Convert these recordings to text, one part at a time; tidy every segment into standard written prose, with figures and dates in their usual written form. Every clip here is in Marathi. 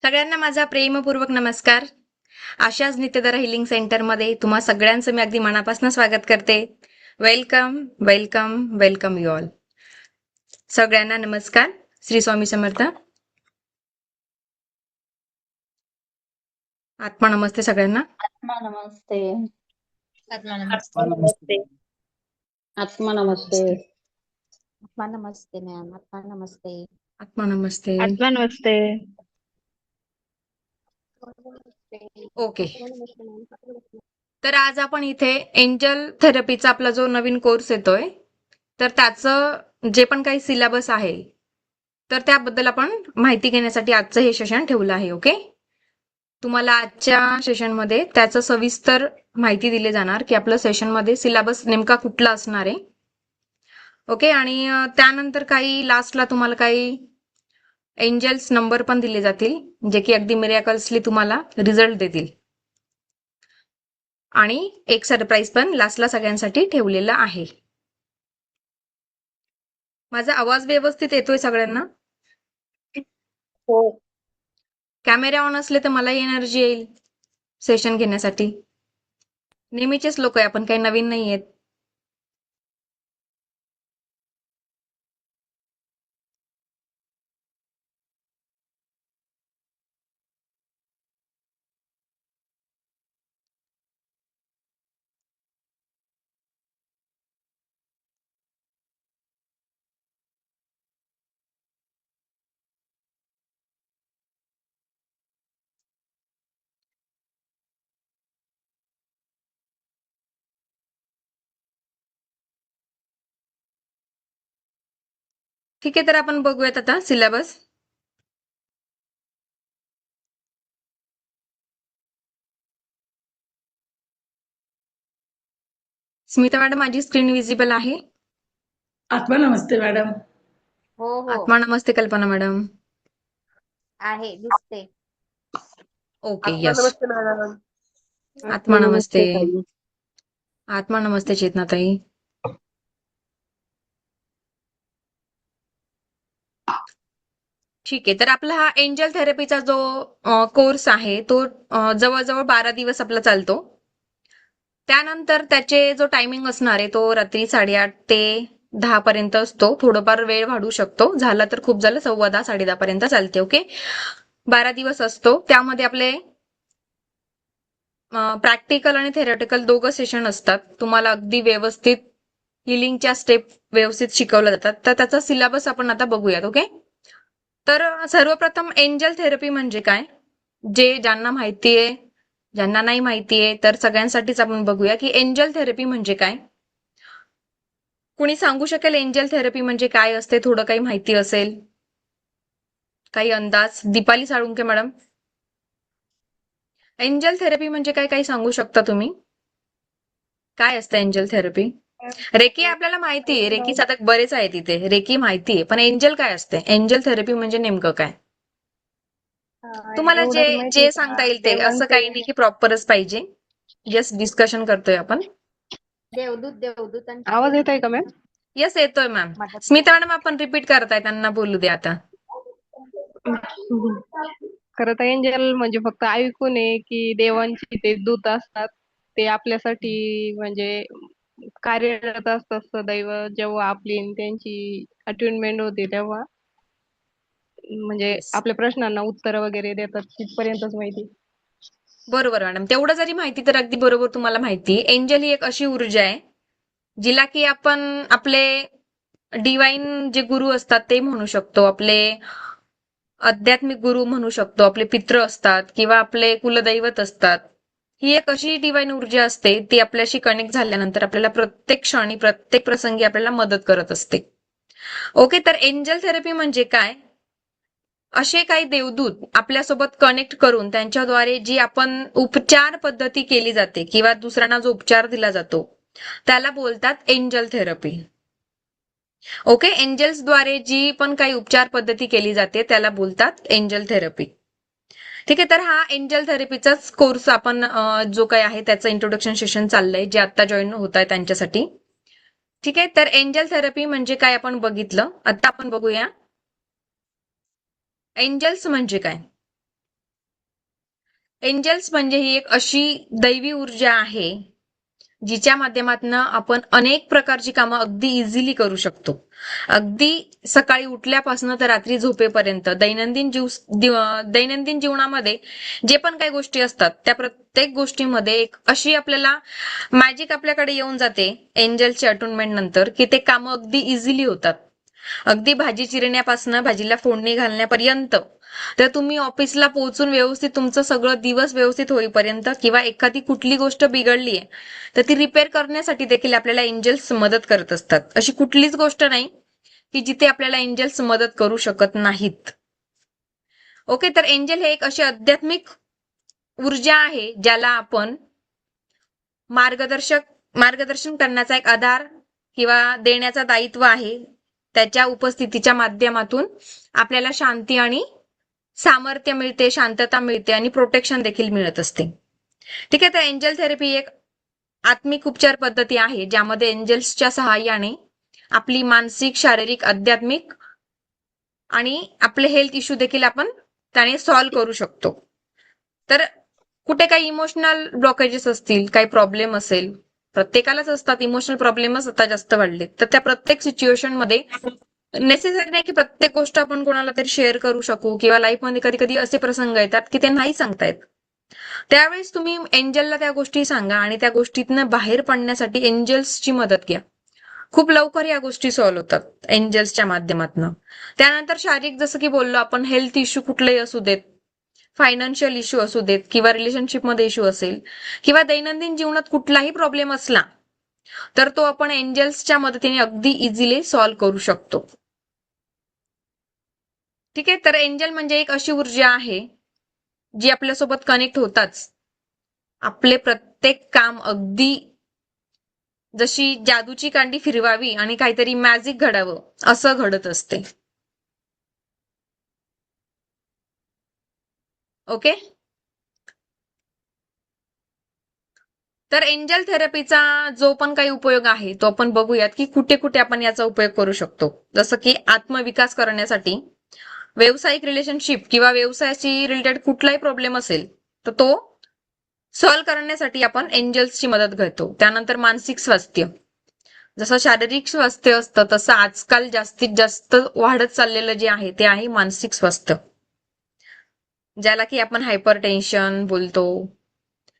सगळ्यांना माझा प्रेमपूर्वक नमस्कार. आशाज नित्यधारा हिलिंग सेंटरमध्ये तुम्हा सगळ्यांचं मी अगदी मनापासून स्वागत करते. Welcome welcome welcome you all. सगळ्यांना नमस्कार. श्री स्वामी समर्थ. आत्मा नमस्ते सगळ्यांना. आत्मा नमस्ते. आत्मा आत्मा नमस्ते. नमस्ते. आत्मा नमस्ते. आत्मा नमस्ते मॅम. आत्मा नमस्ते. आत्मा नमस्ते. आत्मा नमस्ते. ओके. तर आज आपण इथे एंजल थेरपीचा आपला जो नवीन कोर्स येतोय तर त्याचं जे पण काही सिलेबस आहे तर त्याबद्दल आपण माहिती घेण्यासाठी आजचं हे सेशन ठेवलं आहे. ओके. तुम्हाला आजच्या सेशनमध्ये त्याचं सविस्तर माहिती दिली जाणार की आपलं सेशनमध्ये सिलेबस नेमका कुठला असणार आहे. ओके. आणि त्यानंतर काही लास्टला तुम्हाला काही एंजल्स नंबर पण दिले जातील जे की अगदी मिरॅकल्सली तुम्हाला रिझल्ट देतील. आणि एक सरप्राईज पण लास्टला सगळ्यांसाठी ठेवलेला आहे. माझा आवाज व्यवस्थित येतोय सगळ्यांना? हो. कॅमेरा ऑन असले तर मलाही एनर्जी येईल सेशन घेण्यासाठी. नेहमीचेच लोक आहे आपण, काही नवीन नाही आहेत. ठीक आहे, तर आपण बघूयात आता सिलेबस. स्मिता मॅडम, माझी स्क्रीन विजिबल आहे? आत्मा नमस्ते मॅडम. हो हो आत्मा नमस्ते कल्पना मॅडम. आहे, दिसते. ओके. आत्मा यस. नमस्ते मॅडम. आत्मा नमस्ते. आत्मा नमस्ते चेतनाताई. ठीक आहे, तर आपला हा एंजल थेरपीचा जो कोर्स आहे तो जवळजवळ 12 दिवस आपला चालतो. त्यानंतर त्याचे जो टायमिंग असणार आहे तो रात्री 8:30 ते 10 पर्यंत असतो. थोडंफार वेळ वाढू शकतो, झाला तर खूप झालं 10:15 10:30 पर्यंत चालते. ओके. 12 दिवस असतो. त्यामध्ये आपले प्रॅक्टिकल आणि थेरटिकल दोघं सेशन असतात. तुम्हाला अगदी व्यवस्थित हिलिंगच्या स्टेप व्यवस्थित शिकवल्या जातात. तर त्याचा सिलेबस आपण आता बघूयात. ओके. तर सर्वप्रथम एंजल थेरपी म्हणजे काय, जे ज्यांना माहितीये ज्यांना नाही माहितीये तर सगळ्यांसाठीच आपण बघूया की एंजल थेरपी म्हणजे काय. कुणी सांगू शकेल एंजल थेरपी म्हणजे काय असते? थोडं काही माहिती असेल, काही अंदाज? Deepali Salunke madam, angel therapy म्हणजे काय, काही सांगू शकता तुम्ही? काय असतं एंजल थेरपी? रेकी आपल्याला माहिती आहे, रेकी साधक बरेच आहेत इथे, रेकी माहिती आहे, पण एंजल काय असते? एंजल थेरपी म्हणजे नेमकं काय? तुम्हाला जे जे सांगता येईल ते, असं काही नाही की प्रॉपरच पाहिजे. जस्ट डिस्कशन करतोय आपण. देवदूत देवदूतांची आवाज येतोय का मॅम? यस, येतोय मॅम. मदत स्मिता मॅडम आपण रिपीट करताय, त्यांना बोलू दे आता. खरं तर एंजल म्हणजे फक्त ऐकून आहे की देवांचे ते दूत असतात. ते आपल्यासाठी म्हणजे कार्यरत असतात सदैव. जेव्हा आपली आणि त्यांची अटॅचमेंट होते तेव्हा म्हणजे येस, आपल्या प्रश्नांना उत्तर वगैरे देतात. तिथपर्यंतच माहिती. बरोबर मॅडम. तेवढं जरी माहिती तर अगदी बरोबर तुम्हाला माहिती. एंजल ही एक अशी ऊर्जा आहे जिला की आपण आपले डिवाइन जे गुरु असतात ते म्हणू शकतो, आपले आध्यात्मिक गुरु म्हणू शकतो, आपले पित्र असतात किंवा आपले कुलदैवत असतात. ही एक अशी डिवाइन ऊर्जा असते ती आपल्याशी कनेक्ट झाल्यानंतर आपल्याला प्रत्येक क्षणी प्रत्येक प्रसंगी आपल्याला मदत करत असते. ओके. तर एंजल थेरपी म्हणजे काय? असे काही देवदूत आपल्यासोबत कनेक्ट करून त्यांच्याद्वारे जी आपण उपचार पद्धती केली जाते किंवा दुसऱ्यांना जो उपचार दिला जातो त्याला बोलतात एंजल थेरपी. ओके. एंजल्सद्वारे जी पण काही उपचार पद्धती केली जाते त्याला बोलतात एंजल थेरपी. ठीक आहे. तर हा एंजल थेरपीचाच कोर्स आपण जो काही आहे त्याचं इंट्रोडक्शन सेशन चाललंय, जे आता जॉईन होत आहे त्यांच्यासाठी. ठीक आहे. तर एंजल थेरपी म्हणजे काय आपण बघितलं. आता आपण बघूया एंजल्स म्हणजे काय. एंजल्स म्हणजे ही एक अशी दैवी ऊर्जा आहे जिच्या माध्यमातून आपण अनेक प्रकारची कामं अगदी इझिली करू शकतो. अगदी सकाळी उठल्यापासून तर रात्री झोपेपर्यंत दैनंदिन जीवनामध्ये जे पण काही गोष्टी असतात त्या प्रत्येक गोष्टीमध्ये एक अशी आपल्याला मॅजिक आपल्याकडे येऊन जाते एंजलची अटोनमेंट नंतर, की ते कामं अगदी इझिली होतात. अगदी भाजी चिरण्यापासून भाजीला फोडणी घालण्यापर्यंत, तर तुम्ही ऑफिसला पोहोचून व्यवस्थित तुमचं सगळं दिवस व्यवस्थित होईपर्यंत, किंवा एखादी कुठली गोष्ट बिघडलीये तर ती रिपेअर करण्यासाठी देखील आपल्याला एंजल्स मदत करत असतात. अशी कुठलीच गोष्ट नाही की जिथे आपल्याला एंजल्स मदत करू शकत नाहीत. ओके, तर एंजल हे एक अशी आध्यात्मिक ऊर्जा आहे ज्याला आपण मार्गदर्शन करण्याचा एक आधार किंवा देण्याचा दायित्व आहे. त्याच्या उपस्थितीच्या माध्यमातून आपल्याला शांती आणि सामर्थ्य मिळते, शांतता मिळते आणि प्रोटेक्शन देखील मिळत असते. ठीक आहे, तर एंजल थेरपी एक आत्मिक उपचार पद्धती आहे ज्यामध्ये एंजल्सच्या सहाय्याने आपली मानसिक, शारीरिक, आध्यात्मिक आणि आपले हेल्थ इश्यू देखील आपण त्याने सॉल्व्ह करू शकतो. तर कुठे काही इमोशनल ब्लॉकेजेस असतील, काही प्रॉब्लेम असेल, प्रत्येकालाच असतात, इमोशनल प्रॉब्लेमच आता जास्त वाढले, तर त्या प्रत्येक सिच्युएशन मध्ये नेसेसरी नाही की प्रत्येक गोष्ट आपण कोणाला तरी शेअर करू शकू, किंवा लाईफमध्ये कधी कधी असे प्रसंग येतात की ते नाही सांगतायत. त्यावेळेस तुम्ही एंजलला त्या गोष्टी सांगा आणि त्या गोष्टीतनं बाहेर पडण्यासाठी एंजल्सची मदत घ्या. खूप लवकर या गोष्टी सॉल्व्ह होतात एंजल्सच्या माध्यमातून. त्यानंतर शारीरिक, जसं की बोललो आपण, हेल्थ इश्यू कुठलेही असू देत, फायनान्शियल इश्यू असू देत, किंवा रिलेशनशिपमध्ये इश्यू असेल, किंवा दैनंदिन जीवनात कुठलाही प्रॉब्लेम असला तर तो आपण एंजल्सच्या मदतीने अगदी इझिली सॉल्व्ह करू शकतो. ठीक आहे, तर एंजल म्हणजे एक अशी ऊर्जा आहे जी आपल्यासोबत कनेक्ट होताच आपले प्रत्येक काम अगदी जशी जादूची कांडी फिरवावी आणि काहीतरी मॅजिक घडावं असं घडत असते. ओके, तर एंजल थेरपीचा जो पण काही उपयोग आहे तो आपण बघूयात की कुठे कुठे आपण याचा उपयोग करू शकतो. जसं की आत्मविकास करण्यासाठी, व्यावसायिक रिलेशनशिप किंवा व्यवसायाशी रिलेटेड कुठलाही प्रॉब्लेम असेल तर तो सॉल्व्ह करण्यासाठी आपण एंजल्सची मदत घेतो. त्यानंतर मानसिक स्वास्थ्य, जसं शारीरिक स्वास्थ्य असतं तसं आजकाल जास्तीत जास्त वाढत चाललेलं जे आहे ते आहे मानसिक स्वास्थ्य, ज्याला की आपण हायपर टेन्शन बोलतो,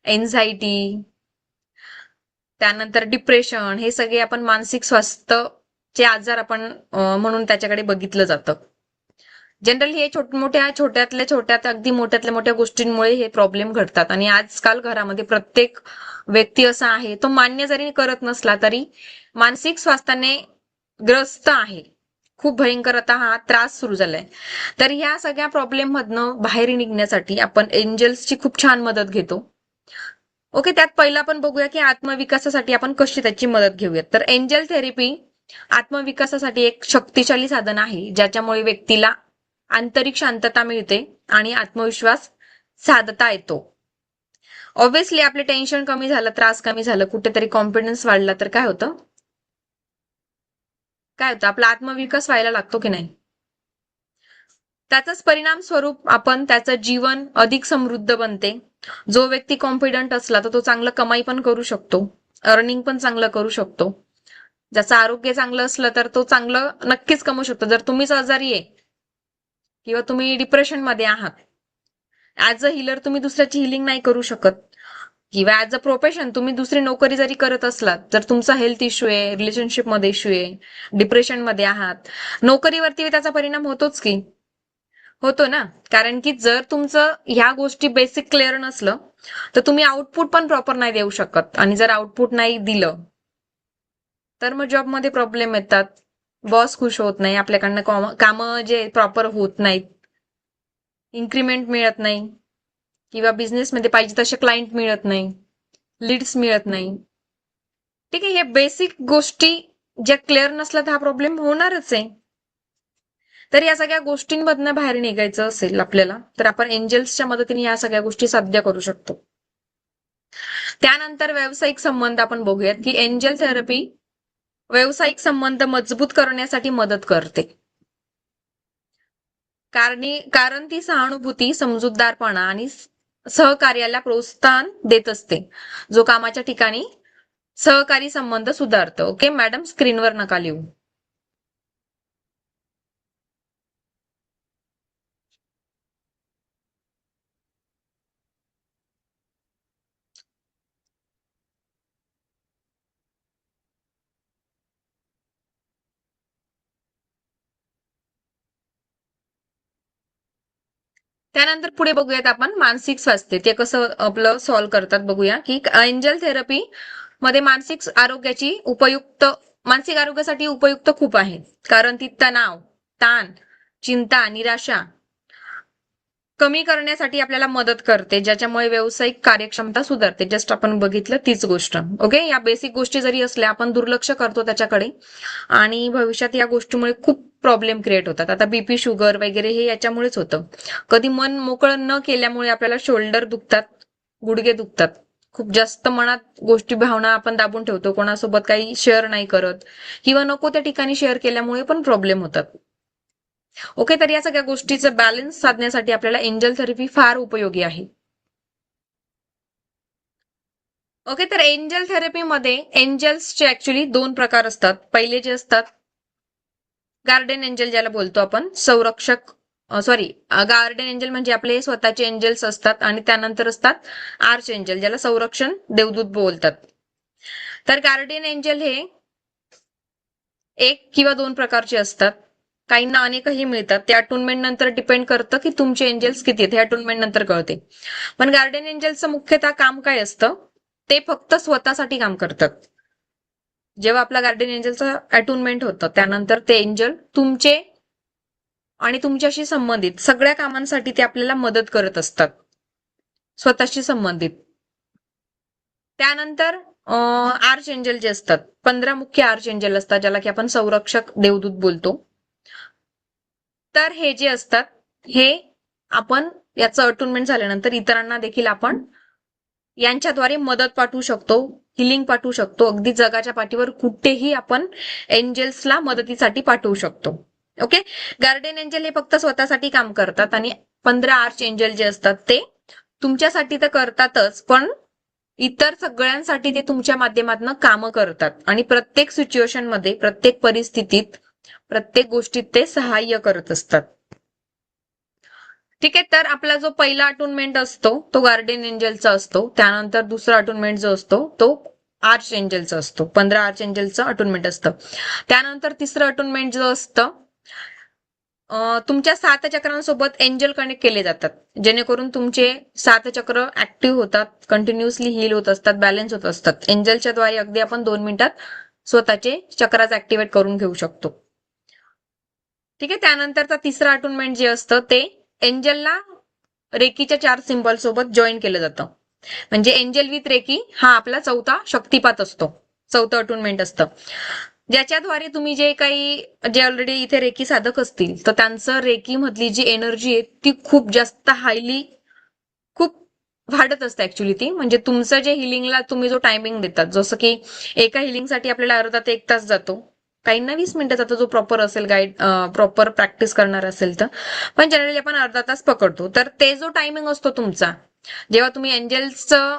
एन्झायटी, त्यानंतर डिप्रेशन, हे सगळे आपण मानसिक स्वास्थ्यचे आजार आपण म्हणून त्याच्याकडे बघितलं जातं. जनरली हे अगदी मोठ्यातल्या मोठ्या गोष्टींमुळे हे प्रॉब्लेम घडतात. आणि आजकाल घरामध्ये प्रत्येक व्यक्ती असा आहे, तो मान्य जरी करत नसला तरी मानसिक स्वास्थ्याने ग्रस्त आहे. खूप भयंकर आता हा त्रास सुरू झालाय. तर ह्या सगळ्या प्रॉब्लेम मधनं बाहेर निघण्यासाठी आपण एंजल्सची खूप छान मदत घेतो. ओके, त्यात पहिला आपण बघूया की आत्मविकासासाठी आपण कशी त्याची मदत घेऊयात. तर एंजल थेरपी आत्मविकासासाठी एक शक्तिशाली साधन आहे ज्याच्यामुळे व्यक्तीला आंतरिक शांतता मिळते आणि आत्मविश्वास साधता येतो. ऑब्व्हियसली आपले टेन्शन कमी झालं, त्रास कमी झालं, कुठेतरी कॉन्फिडन्स वाढला तर काय होतं आपला आत्मविकास व्हायला लागतो की नाही. त्याचाच परिणाम स्वरूप आपण त्याचं जीवन अधिक समृद्ध बनते. जो व्यक्ती कॉन्फिडंट असला तर तो चांगलं कमाई पण करू शकतो, अर्निंग पण चांगलं करू शकतो. ज्याचं आरोग्य चांगलं असलं तर तो चांगलं नक्कीच कमवू शकतो. जर तुम्हीच आजारी आहे किंवा तुम्ही डिप्रेशन मध्ये आहात, ऍज अ हिलर तुम्ही दुसऱ्याची हिलिंग नाही करू शकत, किंवा ऍज अ प्रोफेशन तुम्ही दुसरी नोकरी जरी करत असलात, जर तुमचा हेल्थ इश्यू आहे, रिलेशनशिप मध्ये इश्यू आहे, डिप्रेशन मध्ये आहात, नोकरीवरती त्याचा परिणाम होतोच की होतो ना. कारण की जर तुमचं ह्या गोष्टी बेसिक क्लिअर नसलं तर तुम्ही आउटपुट पण प्रॉपर नाही देऊ शकत. आणि जर आउटपुट नाही दिलं तर मग जॉबमध्ये प्रॉब्लेम येतात, बॉस खुश होत नाही, आपल्याकडनं कामं जे प्रॉपर होत नाहीत, इन्क्रीमेंट मिळत नाही, किंवा बिझनेसमध्ये पाहिजे तसे क्लायंट मिळत नाही, लीड्स मिळत नाही. ठीक आहे, हे बेसिक गोष्टी ज्या क्लिअर नसल्या तर हा प्रॉब्लेम होणारच आहे. तर या सगळ्या गोष्टींमधनं बाहेर निघायचं असेल आपल्याला तर आपण एंजल्सच्या मदतीने या सगळ्या गोष्टी साध्य करू शकतो. त्यानंतर व्यावसायिक संबंध आपण बघूयात की एंजल थेरपी व्यावसायिक संबंध मजबूत करण्यासाठी मदत करते. कारण ती सहानुभूती, समजूतदारपणा आणि सहकार्याला प्रोत्साहन देत असते, जो कामाच्या ठिकाणी सहकारी संबंध सुधारतं. ओके मॅडम, स्क्रीनवर नका लिहू. त्यानंतर पुढे बघूयात आपण मानसिक स्वास्थ्य ते कसं आपलं सॉल्व्ह करतात बघूया. की एंजल थेरपी मध्ये मानसिक आरोग्यासाठी उपयुक्त खूप आहे. कारण ती तणाव, ताण, चिंता, निराशा कमी करण्यासाठी आपल्याला मदत करते, ज्याच्यामुळे व्यावसायिक कार्यक्षमता सुधारते. जस्ट आपण बघितलं तीच गोष्ट. ओके, या बेसिक गोष्टी जरी असल्या आपण दुर्लक्ष करतो त्याच्याकडे आणि भविष्यात या गोष्टीमुळे खूप प्रॉब्लेम क्रिएट होतात. आता बीपी, शुगर वगैरे हे याच्यामुळेच होतं. कधी मन मोकळं न केल्यामुळे आपल्याला शोल्डर दुखतात, गुडघे दुखतात. खूप जास्त मनात गोष्टी, भावना आपण दाबून ठेवतो, कोणासोबत काही शेअर नाही करत किंवा नको त्या ठिकाणी शेअर केल्यामुळे पण प्रॉब्लेम होतात. ओके, तर या सगळ्या गोष्टीचं बॅलन्स साधण्यासाठी आपल्याला एंजल थेरपी फार उपयोगी आहे. ओके, तर एंजल थेरपीमध्ये एंजल्सचे ऍक्च्युली 2 प्रकार असतात. पहिले जे असतात गार्डन एंजल, ज्याला बोलतो आपण संरक्षक, गार्डन एंजल म्हणजे आपले स्वतःचे एंजल्स असतात आणि त्यानंतर असतात आर्च एंजल, ज्याला संरक्षण देवदूत बोलतात. तर गार्डियन एंजल हे 1 किंवा 2 प्रकारचे असतात. काहींना अनेकही मिळतात. ते अटुनमेंट नंतर डिपेंड करतं की तुमचे एंजल्स किती आहेत, हे अटुनमेंट नंतर कळते. पण गार्डियन एंजलचं मुख्यतः काम काय असतं, ते फक्त स्वतःसाठी काम करतात. जेव्हा आपला गार्डियन एंजलचं अटुनमेंट होतं त्यानंतर ते एंजल तुमचे आणि तुमच्याशी संबंधित सगळ्या कामांसाठी ते आपल्याला मदत करत असतात, स्वतःशी संबंधित. त्यानंतर आर्च एंजल जे असतात, 15 मुख्य आर्च एंजल असतात, ज्याला की आपण संरक्षक देवदूत बोलतो. तर हे जे असतात, हे आपण याचं अटुनमेंट झाल्यानंतर इतरांना देखील आपण यांच्याद्वारे मदत पाठवू शकतो, हिलिंग पाठवू शकतो. अगदी जगाच्या पाठीवर कुठेही आपण एंजल्सला मदतीसाठी पाठवू शकतो. ओके, गार्डियन एंजल हे फक्त स्वतःसाठी काम करतात आणि 15 आर्च एंजल जे असतात ते तुमच्यासाठी तर करतातच, पण इतर सगळ्यांसाठी ते तुमच्या माध्यमातून कामं करतात आणि प्रत्येक सिच्युएशन मध्ये, प्रत्येक परिस्थितीत, प्रत्येक गोष्टीत ते सहाय्य करत असतात. ठीक आहे, तर आपला जो पहिला अटुनमेंट असतो तो गार्डियन एंजलचा असतो. त्यानंतर दुसरा अटुनमेंट जो असतो तो आर्च एंजलचा असतो. 15 आर्च एंजलचं अटुनमेंट असतं. त्यानंतर तिसरं अटुनमेंट जो असतं, तुमच्या 7 चक्रांसोबत एंजल कनेक्ट केले जातात, जेणेकरून तुमचे 7 चक्र ऍक्टिव्ह होतात, कंटिन्युअसली हील होत असतात, बॅलन्स होत असतात. एंजलच्या द्वारे अगदी आपण 2 मिनिटात स्वतःचे चक्रास ऍक्टिव्हेट करून घेऊ शकतो. ठीक आहे, त्यानंतरचा तिसरा अटुनमेंट जे असतं ते एंजलला रेकीच्या 4 सिम्बॉल सोबत जॉईन केलं जातं. म्हणजे एंजल विथ रेकी हा आपला 4था शक्तिपात असतो, 4थं अटुनमेंट असतं, ज्याच्याद्वारे तुम्ही जे ऑलरेडी इथे रेकी साधक असतील तर त्यांचं रेकी मधली जी एनर्जी आहे ती खूप जास्त खूप वाढत असते ऍक्च्युली ती. म्हणजे तुमचं जे हिलिंगला तुम्ही जो टायमिंग देतात, जसं की एका हिलिंगसाठी आपल्याला अर्धा ते 1 तास जातो, काहींना 20 मिनिटं जातो, जो प्रॉपर असेल, प्रॉपर प्रॅक्टिस करणार असेल तर. पण जनरली आपण अर्धा तास पकडतो. तर ते जो टायमिंग असतो तुमचा, जेव्हा तुम्ही एंजल्सचं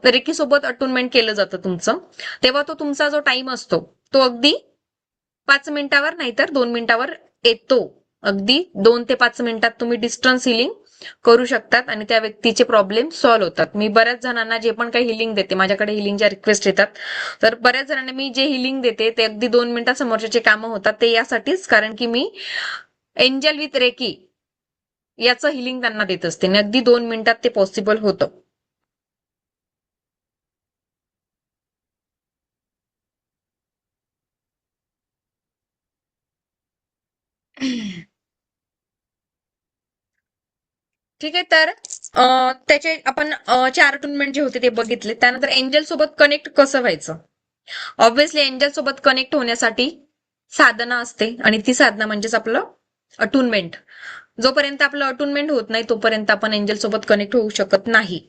रेकी सोबत अटुनमेंट केलं जातं तुमचं, तेव्हा तो तुमचा जो टाइम असतो तो अगदी 5 मिनिटावर नाहीतर 2 मिनिटावर येतो. अगदी 2 ते 5 मिनिटात तुम्ही डिस्टन्स हिलिंग करू शकतात आणि त्या व्यक्तीचे प्रॉब्लेम सॉल्व्ह होतात. मी बऱ्याच जणांना जे पण काही हिलिंग देते, माझ्याकडे हिलिंगच्या रिक्वेस्ट येतात, तर बऱ्याच जणांना मी जे हिलिंग देते ते अगदी 2 मिनिटात समोरच्याचे कामं होतात. ते यासाठीच, कारण की मी एंजल विथ रेकी याचं हिलिंग त्यांना देत असते आणि अगदी 2 मिनिटात ते पॉसिबल होतं. ठीक आहे, तर त्याचे आपण 4 अटुनमेंट जे होते ते बघितले. त्यानंतर एंजल सोबत कनेक्ट कसं व्हायचं. ऑब्व्हियसली एंजल सोबत कनेक्ट होण्यासाठी साधना असते आणि ती साधना म्हणजेच आपलं अटुनमेंट. जोपर्यंत आपलं अटुनमेंट होत नाही तोपर्यंत आपण एंजल सोबत कनेक्ट होऊ शकत नाही.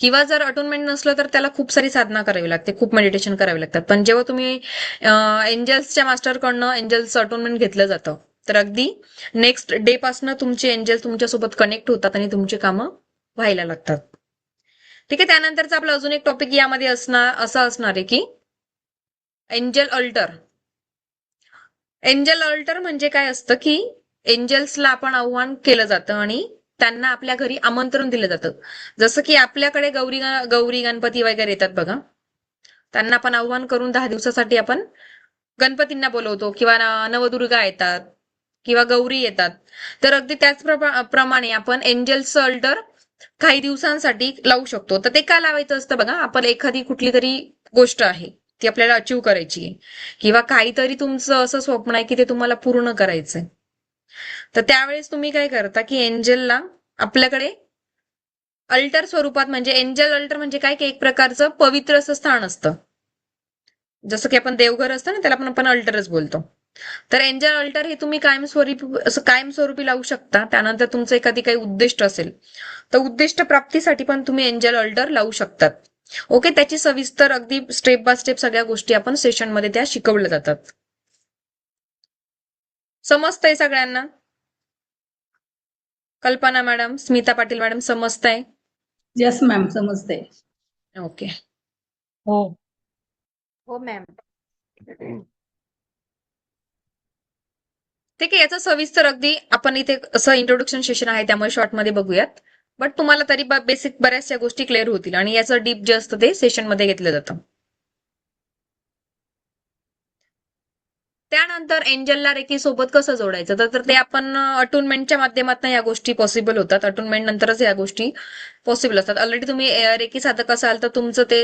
किंवा जर अटुनमेंट नसलं तर त्याला खूप सारी साधना करावी लागते, खूप मेडिटेशन करावे लागतात. पण जेव्हा तुम्ही एंजल्सच्या मास्टरकडनं एंजल्सचं अटुनमेंट घेतलं जातं तर अगदी नेक्स्ट डे पासून तुमचे एंजल तुमच्यासोबत कनेक्ट होतात आणि तुमची कामं व्हायला लागतात. ठीक आहे. त्यानंतरचा आपला अजून एक टॉपिक यामध्ये असं असणार आहे की एंजल अल्टर. एंजल अल्टर म्हणजे काय असतं की एंजल्सला आपण आव्हान केलं जातं आणि त्यांना आपल्या घरी आमंत्रण दिलं जातं. जसं की आपल्याकडे गौरी गणपती वगैरे येतात बघा, त्यांना आपण आव्हान करून 10 दिवसासाठी आपण गणपतींना बोलवतो किंवा नवदुर्गा येतात किंवा गौरी येतात. तर अगदी त्याच प्रमाणे आपण एंजल्सचं अल्टर काही दिवसांसाठी लावू शकतो. तर ते का लावायचं असतं बघा, आपण एखादी कुठली तरी गोष्ट आहे ती आपल्याला अचीव्ह करायची आहे किंवा काहीतरी तुमचं असं स्वप्न आहे की ते तुम्हाला पूर्ण करायचंय. तर त्यावेळेस तुम्ही काय करता की एंजलला आपल्याकडे अल्टर स्वरूपात, म्हणजे एंजल अल्टर म्हणजे काय की एक प्रकारचं पवित्र असं स्थान असतं. जसं की आपण देवघर असतं ना, त्याला आपण अल्टरच बोलतो. तर एंजल अल्टर हे तुम्ही कायमस्वरूपी लावू शकता. त्यानंतर तुमचं एखादी काही उद्दिष्ट असेल तर उद्दिष्ट प्राप्तीसाठी पण तुम्ही एंजल अल्टर लावू शकतात. ओके. त्याची सविस्तर अगदी स्टेप बाय स्टेप सगळ्या गोष्टी आपण सेशनमध्ये त्या शिकवल्या जातात. समजतंय सगळ्यांना? कल्पना मॅडम, स्मिता पाटील मॅडम, समजतंय? यस मॅम, समजते. ओके. हो. हो मॅम. ठीक आहे. याचं सविस्तर अगदी आपण इथे असं इंट्रोडक्शन सेशन आहे त्यामुळे शॉर्टमध्ये बघूयात. बट तुम्हाला तरी बेसिक बऱ्याचशा गोष्टी क्लिअर होतील आणि याचं डीप जे असतं ते सेशनमध्ये घेतलं जातं. त्यानंतर एंजलला रेकी सोबत कसं जोडायचं, तर ते आपण अटुनमेंटच्या माध्यमातून या गोष्टी पॉसिबल होतात. अटुनमेंट नंतरच या गोष्टी पॉसिबल असतात. ऑलरेडी तुम्ही रेकी साधक असाल तर तुमचं ते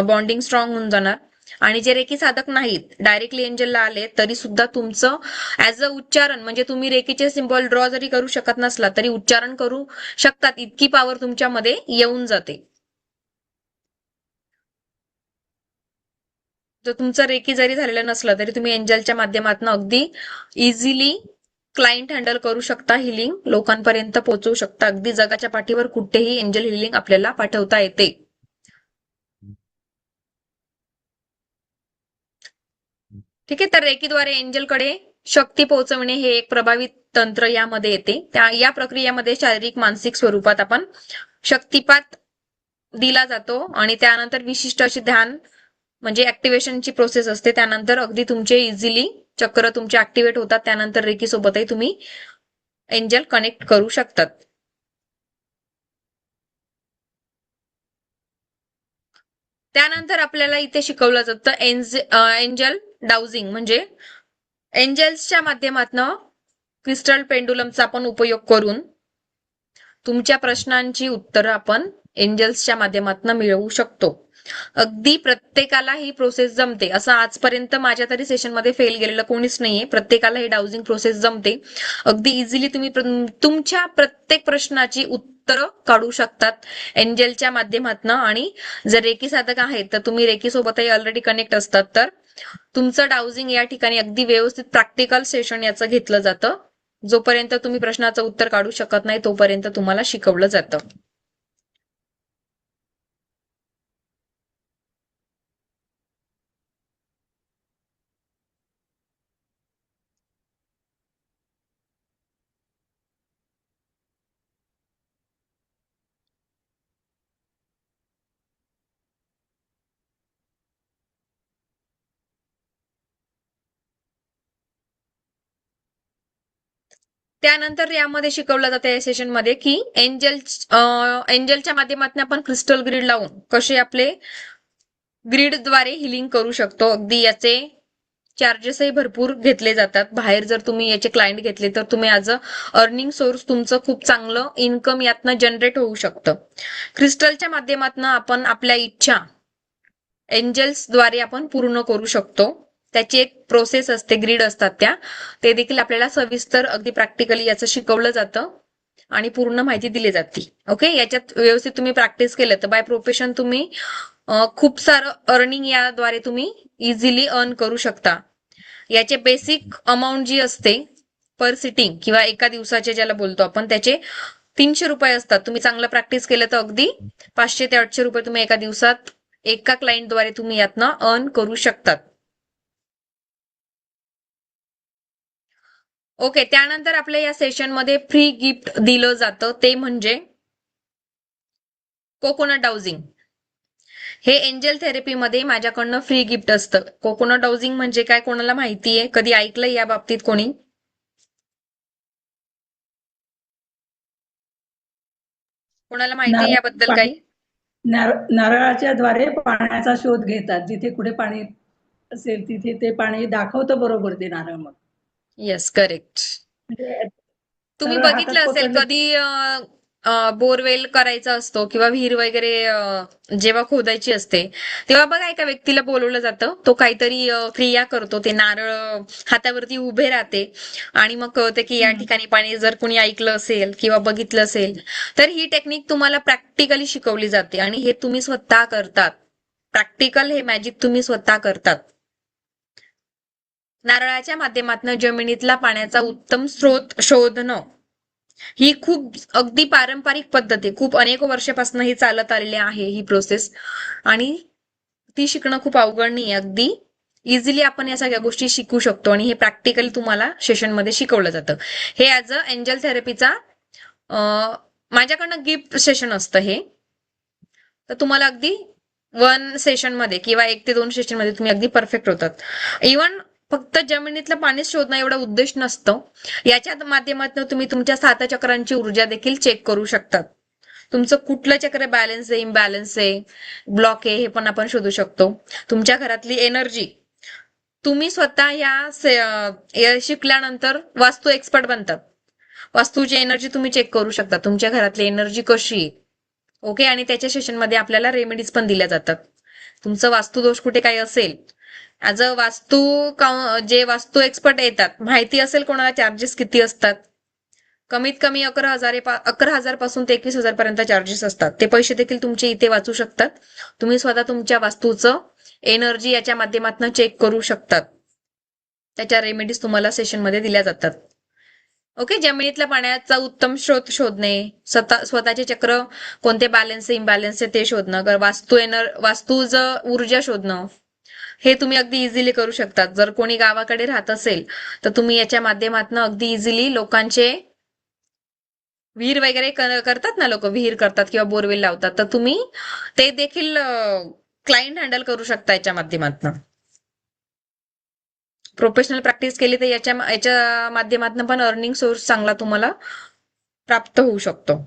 बॉन्डिंग स्ट्रॉंग होऊन जाणार. आणि जे रेकी साधक नाहीत, डायरेक्टली एंजलला आले तरी सुद्धा तुमचं ऍज अ उच्चारण, म्हणजे तुम्ही रेकीचे सिम्बॉल ड्रॉ जरी करू शकत नसला तरी उच्चारण करू शकतात, इतकी पॉवर तुमच्यामध्ये येऊन जाते. जर तुमचं रेकी जरी झालेलं नसलं तरी तुम्ही एंजलच्या माध्यमातून अगदी इझिली क्लायंट हँडल करू शकता, हिलिंग लोकांपर्यंत पोहोचवू शकता. अगदी जगाच्या पाठीवर कुठेही एंजल हिलिंग आपल्याला पाठवता येते. ठीक आहे. तर रेकीद्वारे एंजलकडे शक्ती पोहोचवणे हे एक प्रभावित तंत्र यामध्ये येते. या प्रक्रियेमध्ये शारीरिक मानसिक स्वरूपात आपण शक्तिपात दिला जातो आणि त्यानंतर विशिष्ट अशी ध्यान म्हणजे ऍक्टिव्हेशनची प्रोसेस असते. त्यानंतर अगदी तुमचे इझिली चक्र तुमचे ऍक्टिव्हेट होतात. त्यानंतर रेकी सोबतही तुम्ही एंजल कनेक्ट करू शकतात. त्यानंतर आपल्याला इथे शिकवलं जातं एंजल डाउजिंग, म्हणजे एंजल्सच्या माध्यमातून क्रिस्टल पेंडुलमचा आपण उपयोग करून तुमच्या प्रश्नांची उत्तरं आपण एंजल्सच्या माध्यमातून मिळवू शकतो. अगदी प्रत्येकाला ही प्रोसेस जमते, असं आजपर्यंत माझ्या तरी सेशनमध्ये फेल गेलेलं कोणीच नाहीये. प्रत्येकाला ही डाउजिंग प्रोसेस जमते. अगदी इझिली तुम्ही तुमच्या प्रत्येक प्रश्नाची उत्तरं काढू शकतात एंजलच्या माध्यमातून. आणि जर रेकी साधक आहेत तर तुम्ही रेकी सोबतही ऑलरेडी कनेक्ट असतात, तर तुमचं डाउजिंग या ठिकाणी अगदी व्यवस्थित प्रॅक्टिकल सेशन याचं घेतलं जातं. जोपर्यंत तुम्ही प्रश्नाचं उत्तर काढू शकत नाही तोपर्यंत तुम्हाला शिकवलं जातं. त्यानंतर यामध्ये शिकवलं जातं या सेशनमध्ये की एंजलच्या माध्यमातून आपण क्रिस्टल ग्रीड लावून कसे आपले ग्रीडद्वारे हिलिंग करू शकतो. अगदी याचे चार्जेसही भरपूर घेतले जातात. बाहेर जर तुम्ही याचे क्लायंट घेतले तर तुम्ही ऍज अ अर्निंग सोर्स तुमचं खूप चांगलं इन्कम यातनं जनरेट होऊ शकतं. क्रिस्टलच्या माध्यमातून आपण आपल्या इच्छा एंजल्सद्वारे आपण पूर्ण करू शकतो. त्याची एक प्रोसेस असते, ग्रीड असतात त्या, ते देखील आपल्याला सविस्तर अगदी प्रॅक्टिकली याचं शिकवलं जातं आणि पूर्ण माहिती दिली जाते. ओके. याच्यात व्यवस्थित तुम्ही प्रॅक्टिस केलं तर बाय प्रोफेशन तुम्ही खूप सारं अर्निंग याद्वारे तुम्ही इझिली अर्न करू शकता. याचे बेसिक अमाऊंट जी असते पर सिटिंग किंवा एका दिवसाचे ज्याला बोलतो आपण, त्याचे 300 रुपये असतात. तुम्ही चांगलं प्रॅक्टिस केलं तर अगदी 500 ते 800 रुपये तुम्ही एका दिवसात एका क्लायंटद्वारे तुम्ही यातनं अर्न करू शकतात. ओके. त्यानंतर आपल्या या सेशनमध्ये फ्री गिफ्ट दिलं जातं, ते म्हणजे कोकोनट डाउजिंग हे एंजल थेरपीमध्ये माझ्याकडनं फ्री गिफ्ट असतं. कोकोनट डाउजिंग म्हणजे काय, कोणाला माहितीये? कधी ऐकलंय या बाबतीत कोणी? कोणाला माहितीये नारळ याबद्दल पाणी काही? नारळाच्या द्वारे पाण्याचा शोध घेतात. जिथे कुठे पाणी असेल तिथे ते पाणी दाखवतं बरोबर ते नारळ मग. Yes, correct. म्हणजे तुम्ही नारळ बघितलं हातात असेल पकडलं कधी बोरवेल करायचा असतो किंवा विहीर वगैरे जेव्हा खोदायची असते तेव्हा बघा एका व्यक्तीला बोलवलं जातं, तो काहीतरी क्रिया करतो, ते नारळ हातावरती उभे राहते आणि मग कळते की या ठिकाणी पाणी. जर कोणी ऐकलं असेल किंवा बघितलं असेल तर ही टेक्निक तुम्हाला प्रॅक्टिकली शिकवली जाते आणि हे तुम्ही स्वतः करतात. प्रॅक्टिकल हे मॅजिक तुम्ही स्वतः करतात. नारळाच्या माध्यमातून जमिनीतला पाण्याचा उत्तम स्रोत शोधणं ही खूप अगदी पारंपरिक पद्धत आहे. खूप अनेक वर्षापासून ही चालत आलेली आहे ही प्रोसेस आणि ती शिकणं खूप अवघड नाही. अगदी इझिली आपण या सगळ्या गोष्टी शिकू शकतो आणि हे प्रॅक्टिकली तुम्हाला सेशनमध्ये शिकवलं जातं. हे ऍज अ एंजल थेरपीचा माझ्याकडनं गिफ्ट सेशन असतं हे. तर तुम्हाला अगदी 1 सेशनमध्ये किंवा 1 ते 2 सेशनमध्ये तुम्ही अगदी परफेक्ट होतात. इव्हन फक्त जमिनीतलं पाणी शोधणं एवढा उद्देश नसतं. याच्या माध्यमातून तुम्ही तुमच्या 7 चक्रांची ऊर्जा देखील चेक करू शकतात. तुमचं कुठलं चक्र बॅलन्स आहे, इम्बॅलन्स आहे, ब्लॉक आहे, हे पण आपण शोधू शकतो. तुमच्या घरातली एनर्जी तुम्ही स्वतः शिकल्यानंतर वास्तू एक्सपर्ट बनतात. वास्तूची एनर्जी तुम्ही चेक करू शकता, तुमच्या घरातली एनर्जी कशी आहे. ओके, आणि त्याच्या सेशनमध्ये आपल्याला रेमेडीज पण दिल्या जातात. तुमचं वास्तुदोष कुठे काही असेल, ऍज अ जे वास्तू एक्सपर्ट येतात, माहिती असेल कोणाला चार्जेस किती असतात. कमीत कमी 11,000 पासून ते 21,000 पर्यंत चार्जेस असतात. ते पैसे देखील तुमचे इथे वाचू शकतात. तुम्ही स्वतः तुमच्या वास्तूचं एनर्जी याच्या माध्यमातून चेक करू शकतात. त्याच्या रेमेडीज तुम्हाला सेशनमध्ये दिल्या जातात. ओके, जमिनीतल्या पाण्याचा उत्तम स्रोत शोधणे, स्वतःचे चक्र कोणते बॅलन्स आहे, इम्बॅलन्स आहे ते शोधणं, वास्तूचं ऊर्जा शोधणं, हे तुम्ही अगदी इझिली करू शकतात. जर कोणी गावाकडे राहत असेल तर तुम्ही याच्या माध्यमातून अगदी इझिली लोकांचे विहीर वगैरे करतात ना, लोक विहीर करतात किंवा बोरवेल लावतात, तर तुम्ही ते देखील क्लायंट हँडल करू शकता याच्या माध्यमातून. प्रोफेशनल प्रॅक्टिस केली तर याच्या माध्यमातून पण अर्निंग सोर्स चांगला तुम्हाला प्राप्त होऊ शकतो.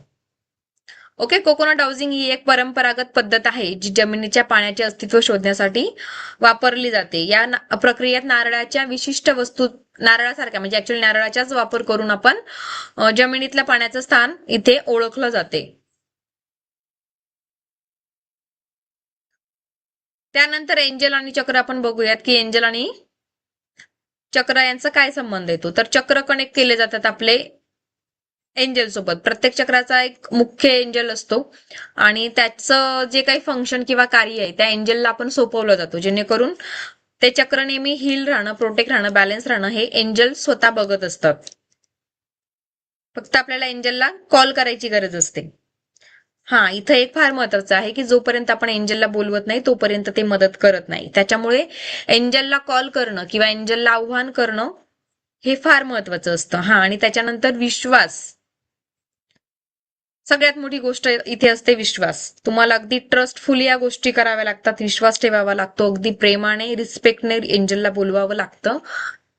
ओके, कोकोनट हाऊसिंग ही एक परंपरागत पद्धत आहे जी जमिनीच्या पाण्याचे अस्तित्व शोधण्यासाठी वापरली जाते. या प्रक्रियेत नारळाच्या विशिष्ट वस्तू, नारळासारख्या म्हणजे ऍक्च्युअली नारळाचाच वापर करून आपण जमिनीतल्या पाण्याचं स्थान इथे ओळखलं जाते. त्यानंतर एंजल आणि चक्र आपण बघूयात की एंजल आणि चक्र यांचा काय संबंध येतो. तर चक्र कनेक्ट केले जातात आपले एंजल सोबत. प्रत्येक चक्राचा एक मुख्य एंजल असतो आणि त्याचं जे काही फंक्शन किंवा कार्य आहे त्या एंजलला आपण सोपवलं जातो, जेणेकरून ते चक्र नेहमी हील राहणं, प्रोटेक्ट राहणं, बॅलन्स राहणं हे एंजल स्वतः बघत असतात. फक्त आपल्याला एंजलला कॉल करायची गरज असते. हा, इथं एक फार महत्वाचं आहे की जोपर्यंत आपण एंजलला बोलवत नाही तोपर्यंत ते मदत करत नाही. त्याच्यामुळे एंजलला कॉल करणं किंवा एंजलला आव्हान करणं हे फार महत्वाचं असतं. हा, आणि त्याच्यानंतर विश्वास, सगळ्यात मोठी गोष्ट इथे असते विश्वास. तुम्हाला अगदी ट्रस्टफुली या गोष्टी कराव्या लागतात, विश्वास ठेवावा लागतो, अगदी प्रेमाने, रिस्पेक्टने एंजलला बोलवावं लागतं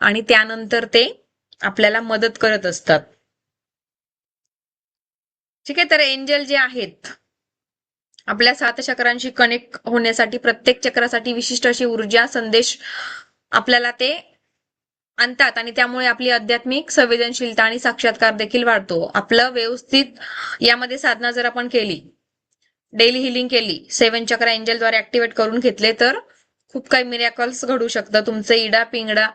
आणि त्यानंतर ते आपल्याला मदत करत असतात. ठीक आहे, तर एंजल जे आहेत आपल्या 7 चक्रांशी कनेक्ट होण्यासाठी प्रत्येक चक्रासाठी विशिष्ट अशी ऊर्जा, संदेश आपल्याला ते आणतात आणि त्यामुळे आपली आध्यात्मिक संवेदनशीलता आणि साक्षात्कार देखील वाढतो. आपलं व्यवस्थित यामध्ये साधना जर आपण केली, डेली हिलिंग केली, 7 चक्र एंजलद्वारे ऍक्टिव्हेट करून घेतले तर खूप काही मिरॅकल्स घडू शकतं. तुमचं इडा, पिंगडा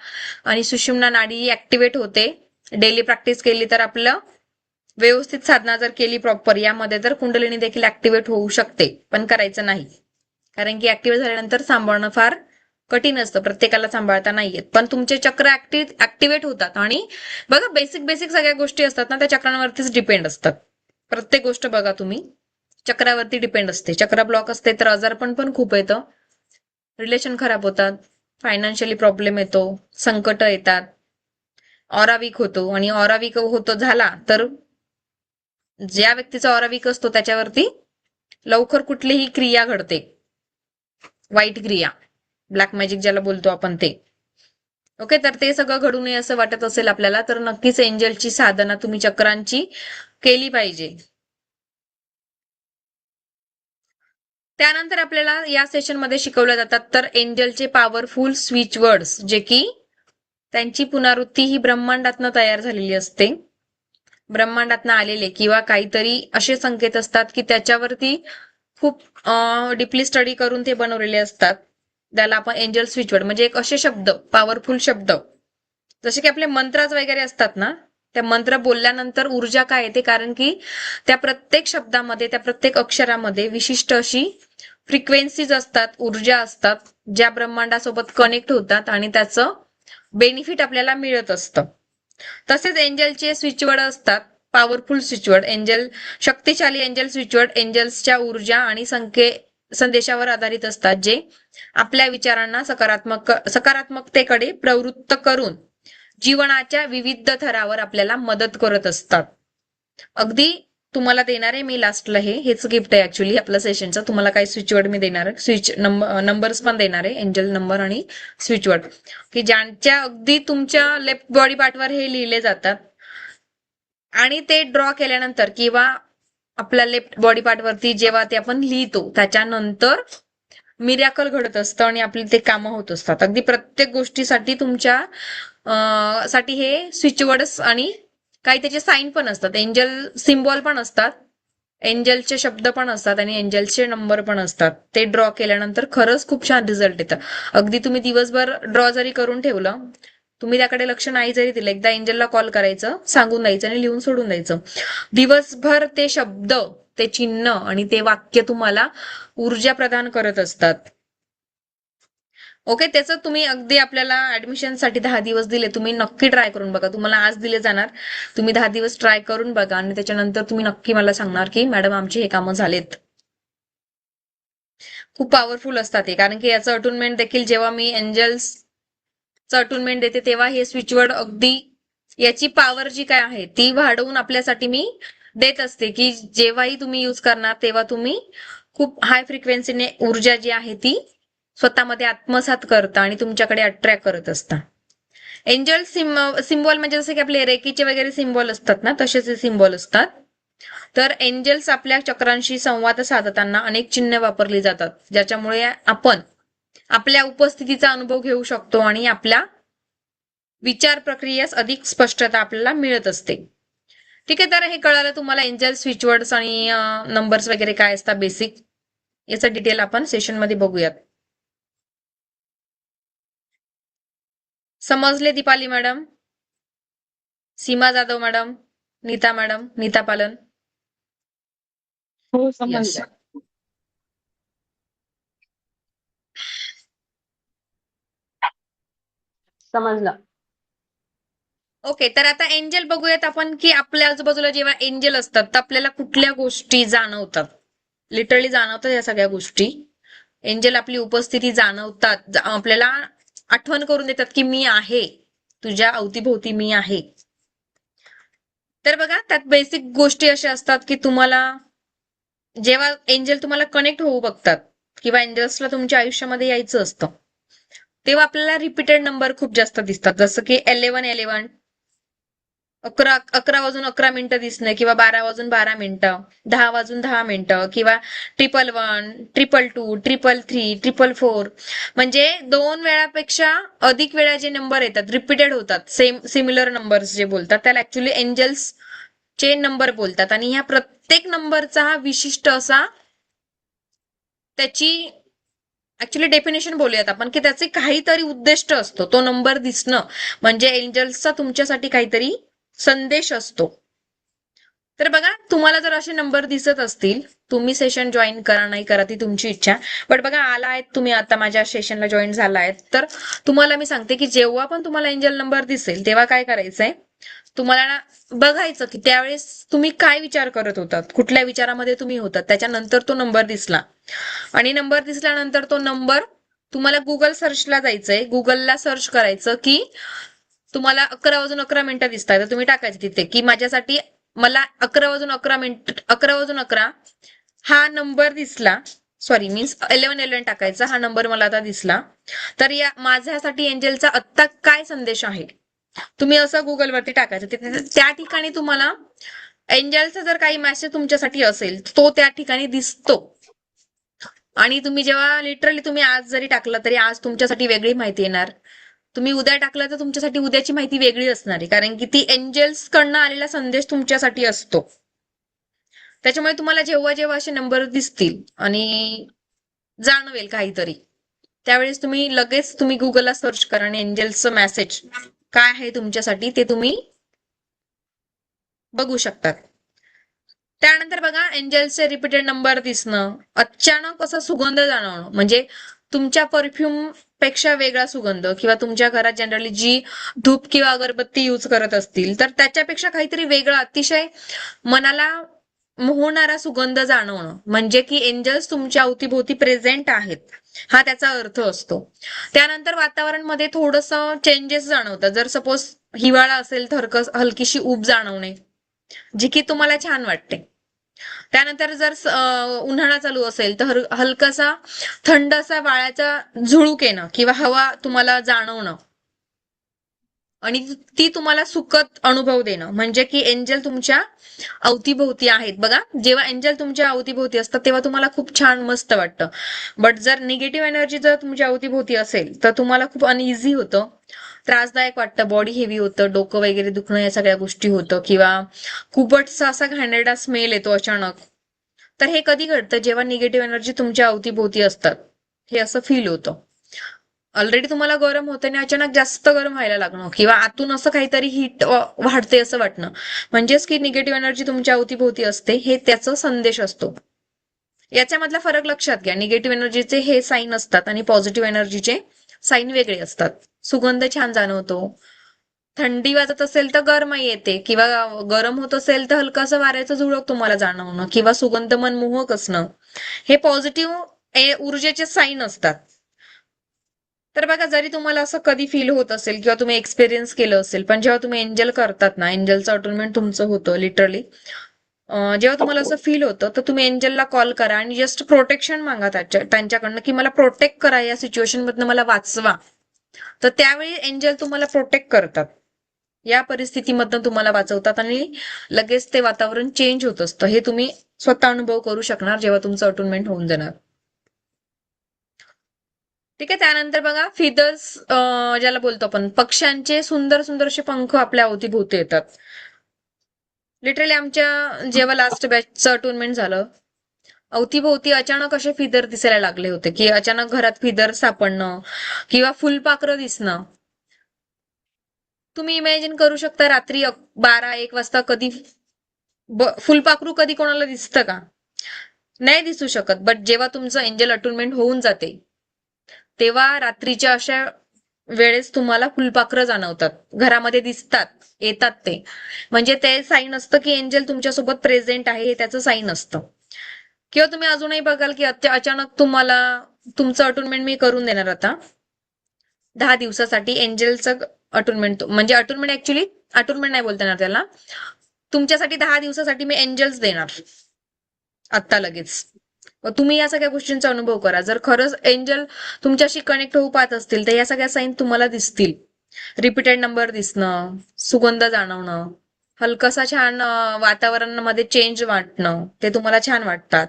आणि सुषुम्ना नाडी ऍक्टिव्हेट होते. डेली प्रॅक्टिस केली तर आपलं व्यवस्थित साधना जर केली प्रॉपर, यामध्ये तर कुंडलिनी देखील ऍक्टिव्हेट होऊ शकते, पण करायचं नाही. कारण की ऍक्टिव्हेट झाल्यानंतर सांभाळणं फार कठीण असतं, प्रत्येकाला सांभाळता नाही येत. पण तुमचे चक्र ऍक्टिव्हेट होतात आणि बघा बेसिक सगळ्या गोष्टी असतात ना त्या चक्रांवरतीच डिपेंड असतात. प्रत्येक गोष्ट बघा तुम्ही चक्रावरती डिपेंड असते. चक्र ब्लॉक असते तर आजारपण पण खूप येतं, रिलेशन खराब होतात, फायनान्शियली प्रॉब्लेम येतो, संकट येतात, ऑरा वीक होतो आणि ऑरा वीक होतो झाला तर ज्या व्यक्तीचा ऑरा वीक असतो त्याच्यावरती लवकर कुठलीही क्रिया घडते, वाईट क्रिया, ब्लॅक मॅजिक ज्याला बोलतो आपण ते. ओके, तर ते सगळं घडू नये असं वाटत असेल आपल्याला तर नक्कीच एंजलची साधना तुम्ही चक्रांची केली पाहिजे. त्यानंतर आपल्याला या सेशनमध्ये शिकवल्या जातात तर एंजलचे पॉवरफुल स्विच वर्ड्स, जे की त्यांची पुनरावृत्ती ही ब्रह्मांडातनं तयार झालेली असते, ब्रह्मांडातनं आलेले किंवा काहीतरी असे संकेत असतात की त्याच्यावरती खूप डीपली स्टडी करून ते बनवलेले असतात. त्याला आपण एंजल स्विच वर्ड म्हणजे एक असे शब्द, पॉवरफुल शब्द, जसे की आपले मंत्राज वगैरे असतात ना, त्या मंत्र बोलल्यानंतर ऊर्जा काय येते, कारण की त्या प्रत्येक शब्दामध्ये, त्या प्रत्येक अक्षरामध्ये विशिष्ट अशी फ्रिक्वेन्सीज असतात, ऊर्जा असतात, ज्या ब्रह्मांडासोबत कनेक्ट होतात आणि त्याचं बेनिफिट आपल्याला मिळत असतं. तसेच एंजलचे स्विचवर्ड असतात, पॉवरफुल स्विचवर्ड. एंजल, शक्तिशाली एंजल स्विचवर्ड एंजल्सच्या ऊर्जा आणि संदेशावर आधारित असतात, जे आपल्या विचारांना सकारात्मकतेकडे प्रवृत्त करून जीवनाच्या विविध थरावर आपल्याला मदत करत असतात. अगदी तुम्हाला देणार आहे मी लास्टला हेच गिफ्ट आहे ऍक्च्युली आपल्या सेशनचं. तुम्हाला काही स्विचवर्ड मी देणार आहे, स्विच नंबर्स पण देणार आहे, एंजल नंबर आणि स्विचवर्ड, की ज्यांच्या अगदी तुमच्या लेफ्ट बॉडी पार्टवर हे लिहिले जातात आणि ते ड्रॉ केल्यानंतर किंवा आपल्या लेफ्ट बॉडी पार्टवरती जेव्हा ते आपण लिहितो त्याच्यानंतर मिरॅकल घडत असतं आणि आपली ते कामं होत असतात. अगदी प्रत्येक गोष्टीसाठी तुमच्या साठी हे स्विचवर्ड्स आणि काही त्याचे साईन पण असतात, एंजल सिम्बॉल पण असतात, एंजलचे शब्द पण असतात आणि एंजलचे नंबर पण असतात. ते ड्रॉ केल्यानंतर खरंच खूप छान रिझल्ट येतात. अगदी तुम्ही दिवसभर ड्रॉ जरी करून ठेवलं, तुम्ही त्याकडे लक्ष नाही जरी दिलं, एकदा एंजलला कॉल करायचं, सांगून द्यायचं आणि लिहून सोडून द्यायचं. दिवसभर ते शब्द, ते चिन्ह आणि ते वाक्य तुम्हाला ऊर्जा प्रदान करत असतात. ओके, त्याचं तुम्ही अगदी आपल्याला ऍडमिशनसाठी 10 दिवस दिले, तुम्ही नक्की ट्राय करून बघा. तुम्हाला आज दिले जाणार, तुम्ही 10 दिवस ट्राय करून बघा आणि त्याच्यानंतर तुम्ही नक्की मला सांगणार की मॅडम आमचे हे कामं झालेत. खूप पॉवरफुल असतात हे, कारण की याचं अटुनमेंट देखील जेव्हा मी एंजल्सचं अटुनमेंट देते तेव्हा हे स्विचवर्ड अगदी याची पॉवर जी काय आहे ती वाढवून आपल्यासाठी मी देत असते, की जेव्हाही तुम्ही युज करणार तेव्हा तुम्ही खूप हाय फ्रिक्वेन्सीने ऊर्जा जी आहे ती स्वतःमध्ये आत्मसात करता आणि तुमच्याकडे अट्रॅक्ट करत असता. एंजल सिम्बॉल म्हणजे जसे की आपले रेकीचे वगैरे सिम्बॉल असतात ना, तसेच हे सिम्बॉल असतात. तर एंजल्स आपल्या चक्रांशी संवाद साधताना अनेक चिन्ह वापरली जातात, ज्याच्यामुळे आपण आपल्या उपस्थितीचा अनुभव घेऊ शकतो आणि आपल्या विचार प्रक्रियेस अधिक स्पष्टता आपल्याला मिळत असते. ठीक आहे, तर हे कळालं तुम्हाला एंजल स्विचवर्ड्स आणि नंबर्स वगैरे काय असतात बेसिक. याचं डिटेल आपण सेशनमध्ये बघूयात. समजले दीपाली मॅडम, सीमा जाधव मॅडम, नीता मॅडम, नीता पालन? हो, Yes. समजलं. समजलं. ओके, तर आता एंजल बघूयात आपण, की आपल्या आजूबाजूला जेव्हा एंजल असतात तर आपल्याला कुठल्या गोष्टी जाणवतात. लिटरली जाणवतात या सगळ्या गोष्टी. एंजल आपली उपस्थिती जाणवतात, आपल्याला आठवण करून देतात की मी आहे, तुझ्या अवतीभोवती मी आहे. तर बघा, त्यात बेसिक गोष्टी अशा असतात की तुम्हाला जेव्हा एंजल तुम्हाला कनेक्ट होऊ बघतात किंवा एंजल्सला तुमच्या आयुष्यामध्ये यायचं असतं, तेव्हा आपल्याला रिपीटेड नंबर खूप जास्त दिसतात, जसं की 1111, 11 वाजून 11 मिनिटं दिसणं किंवा 12 वाजून 12 मिनिटं, 10 वाजून 10 मिनिटं किंवा 111, 222, 333, 444, म्हणजे 2 वेळापेक्षा अधिक वेळा जे नंबर येतात, रिपीटेड होतात, सिमिलर नंबर्स जे बोलतात त्याला ऍक्च्युली एंजल्स चे नंबर बोलतात. आणि ह्या प्रत्येक नंबरचा हा विशिष्ट असा त्याची ऍक्च्युली डेफिनेशन बोलूयात आपण, की त्याचे काहीतरी उद्दिष्ट असतो. तो नंबर दिसणं म्हणजे एंजल्सचा तुमच्यासाठी काहीतरी संदेश असतो. तर बघा, तुम्हाला जर असे नंबर दिसत असतील, तुम्ही सेशन जॉईन करा, नाही करा ती तुमची इच्छा. बट बघा, आला आहेत तुम्ही आता माझ्या सेशनला जॉईन झाला आहेत, तर तुम्हाला मी सांगते की जेव्हा पण तुम्हाला एंजल नंबर दिसेल तेव्हा काय करायचंय, तुम्हाला बघायचं की त्यावेळेस तुम्ही काय विचार करत होतात, कुठल्या विचारामध्ये तुम्ही होतात. त्याच्यानंतर तो नंबर दिसला आणि नंबर दिसल्यानंतर तो नंबर तुम्हाला गुगल सर्चला जायचंय, गुगलला सर्च करायचं की तुम्हाला 11 वाजून 11 मिनिटं दिसतात, तर तुम्ही टाकायचं तिथे की मला 11 वाजून 11 मिनिट, 11 वाजून 11 हा नंबर दिसला, सॉरी मीन्स 1111 टाकायचा, हा नंबर मला आता दिसला, तर या माझ्यासाठी एंजलचा आत्ता काय संदेश आहे, तुम्ही असं गुगलवरती टाकायचं. त्या ठिकाणी तुम्हाला एंजलचा जर काही मेसेज तुमच्यासाठी असेल तो त्या ठिकाणी दिसतो. आणि तुम्ही जेव्हा लिटरली तुम्ही आज जरी टाकलं तरी आज तुमच्यासाठी वेगळी माहिती येणार. तुम्ही उद्या टाकलं तर तुमच्यासाठी उद्याची माहिती वेगळी असणार आहे, कारण की ती एंजल्स कडनं आलेला संदेश तुमच्यासाठी असतो. त्याच्यामुळे तुम्हाला जेव्हा जेव्हा असे नंबर दिसतील आणि जाणवेल काहीतरी, त्यावेळेस तुम्ही लगेच तुम्ही गुगलला सर्च करा आणि एंजल्सचं मेसेज काय आहे तुमच्यासाठी ते तुम्ही बघू शकतात. त्यानंतर बघा, एंजल्सचे रिपीटेड नंबर दिसणं, अचानक असा सुगंध जाणवणं, म्हणजे तुमच्या परफ्यूम पेक्षा वेगळा सुगंध, किंवा तुमच्या घरात जनरली जी धूप किंवा अगरबत्ती यूज करत असतील तर त्याच्यापेक्षा काहीतरी वेगळा, अतिशय मनाला मोहणारा सुगंध जाणवणं, म्हणजे की एंजल्स तुमच्या अवतीभोवती प्रेझेंट आहेत, हा त्याचा अर्थ असतो. त्यानंतर वातावरणमध्ये थोडंसं चेंजेस जाणवतात. जर सपोज हिवाळा असेल तर हलकीशी ऊब जाणवणे, जी की तुम्हाला छान वाटते. त्यानंतर जर उन्हाळा चालू असेल तर हलकासा थंड असा वाळ्याचा झुळूक येणं किंवा हवा तुम्हाला जाणवणं, आणि ती तुम्हाला सुखद अनुभव देणं, म्हणजे की एंजल तुमच्या अवतीभोवती आहेत. बघा, जेव्हा एंजल तुमच्या अवतीभोवती असतात तेव्हा तुम्हाला खूप छान मस्त वाटतं. बट जर निगेटिव्ह एनर्जी जर तुमच्या अवतीभोवती असेल तर तुम्हाला खूप अनइझी होतं, त्रासदायक वाटतं, बॉडी हेवी होतं, डोकं वगैरे दुखणं, या सगळ्या गोष्टी होतं, किंवा खूपच असा घाणेरडा स्मेल येतो अचानक. तर हे कधी घडतं, जेव्हा निगेटिव्ह एनर्जी तुमच्या अवतीभोवती असतात, हे असं फील होतं. ऑलरेडी तुम्हाला गरम होतं आणि अचानक जास्त गरम व्हायला लागणं, किंवा आतून असं काहीतरी हीट वाढते असं वाटणं, म्हणजेच की निगेटिव्ह एनर्जी तुमच्या अवतीभोवती असते, हे त्याचा संदेश असतो. याच्यामधला फरक लक्षात घ्या, निगेटिव्ह एनर्जीचे हे साईन असतात आणि पॉझिटिव्ह एनर्जीचे साईन वेगळे असतात. सुगंध छान जाणवतो, थंडी वाजत असेल तर गरमाई येते, किंवा गरम होत असेल तर हलकासा वाऱ्याचं झुळूक तुम्हाला जाणवणं, किंवा सुगंध मनमोहक असणं, हे पॉझिटिव्ह ऊर्जेचे साईन असतात. तर बघा, जरी तुम्हाला असं कधी फील होत असेल किंवा तुम्ही एक्सपिरियन्स केलं असेल, पण जेव्हा तुम्ही एंजल करतात ना, एंजलचं अटोनमेंट तुमचं होतं लिटरली, जेव्हा तुम्हाला असं फील होतं तर तुम्ही एंजलला कॉल करा आणि जस्ट प्रोटेक्शन मागा त्यांच्याकडनं, की मला प्रोटेक्ट करा, या सिच्युएशन मधनं मला वाचवा. तर त्यावेळी एंजल तुम्हाला प्रोटेक्ट करतात, या परिस्थितीमधनं तुम्हाला वाचवतात आणि लगेच ते वातावरण चेंज होत असतं. हे तुम्ही स्वतः अनुभव करू शकणार जेव्हा तुमचं अटोनमेंट होऊन जाणार. ठीक आहे. त्यानंतर बघा, फिदर्स ज्याला बोलतो आपण, पक्ष्यांचे सुंदर सुंदर असे पंख आपल्या अवतीभोवती येतात. लिटरली आमच्या जेव्हा लास्ट बॅचचं अटोनमेंट झालं, अवतीभोवती अचानक असे फिदर दिसायला लागले होते, की अचानक घरात फिदर सापडणं किंवा फुलपाखरं दिसणं. तुम्ही इमॅजिन करू शकता, रात्री 12-1 वाजता कधी फुलपाखरू कधी कोणाला दिसतं का? नाही दिसू शकत. बट जेव्हा तुमचं एंजल अटोनमेंट होऊन जाते तेव्हा रात्रीच्या अशा वेळेस तुम्हाला फुलपाखरं जाणवतात, घरामध्ये दिसतात, येतात ते, म्हणजे ते साईन असतं की एंजल तुमच्यासोबत प्रेझेंट आहे, हे त्याचं साईन असतं. किंवा तुम्ही अजूनही बघाल की अचानक तुम्हाला तुमचं अटोनमेंट मी करून देणार आता 10 दिवसासाठी. एंजलचं अटोनमेंट, म्हणजे अटोनमेंट ऍक्च्युली अटोनमेंट नाही बोलता येणार त्याला, तुमच्यासाठी 10 दिवसासाठी मी एंजल्स देणार आत्ता लगेच. तुम्ही या सगळ्या गोष्टींचा अनुभव करा. जर खरंच एंजल तुमच्याशी कनेक्ट होऊ पाहत असतील तर या सगळ्या साईन तुम्हाला दिसतील. रिपीटेड नंबर दिसणं, सुगंध जाणवणं, हलकासा छान वातावरणामध्ये चेंज वाटणं, ते तुम्हाला छान वाटतात.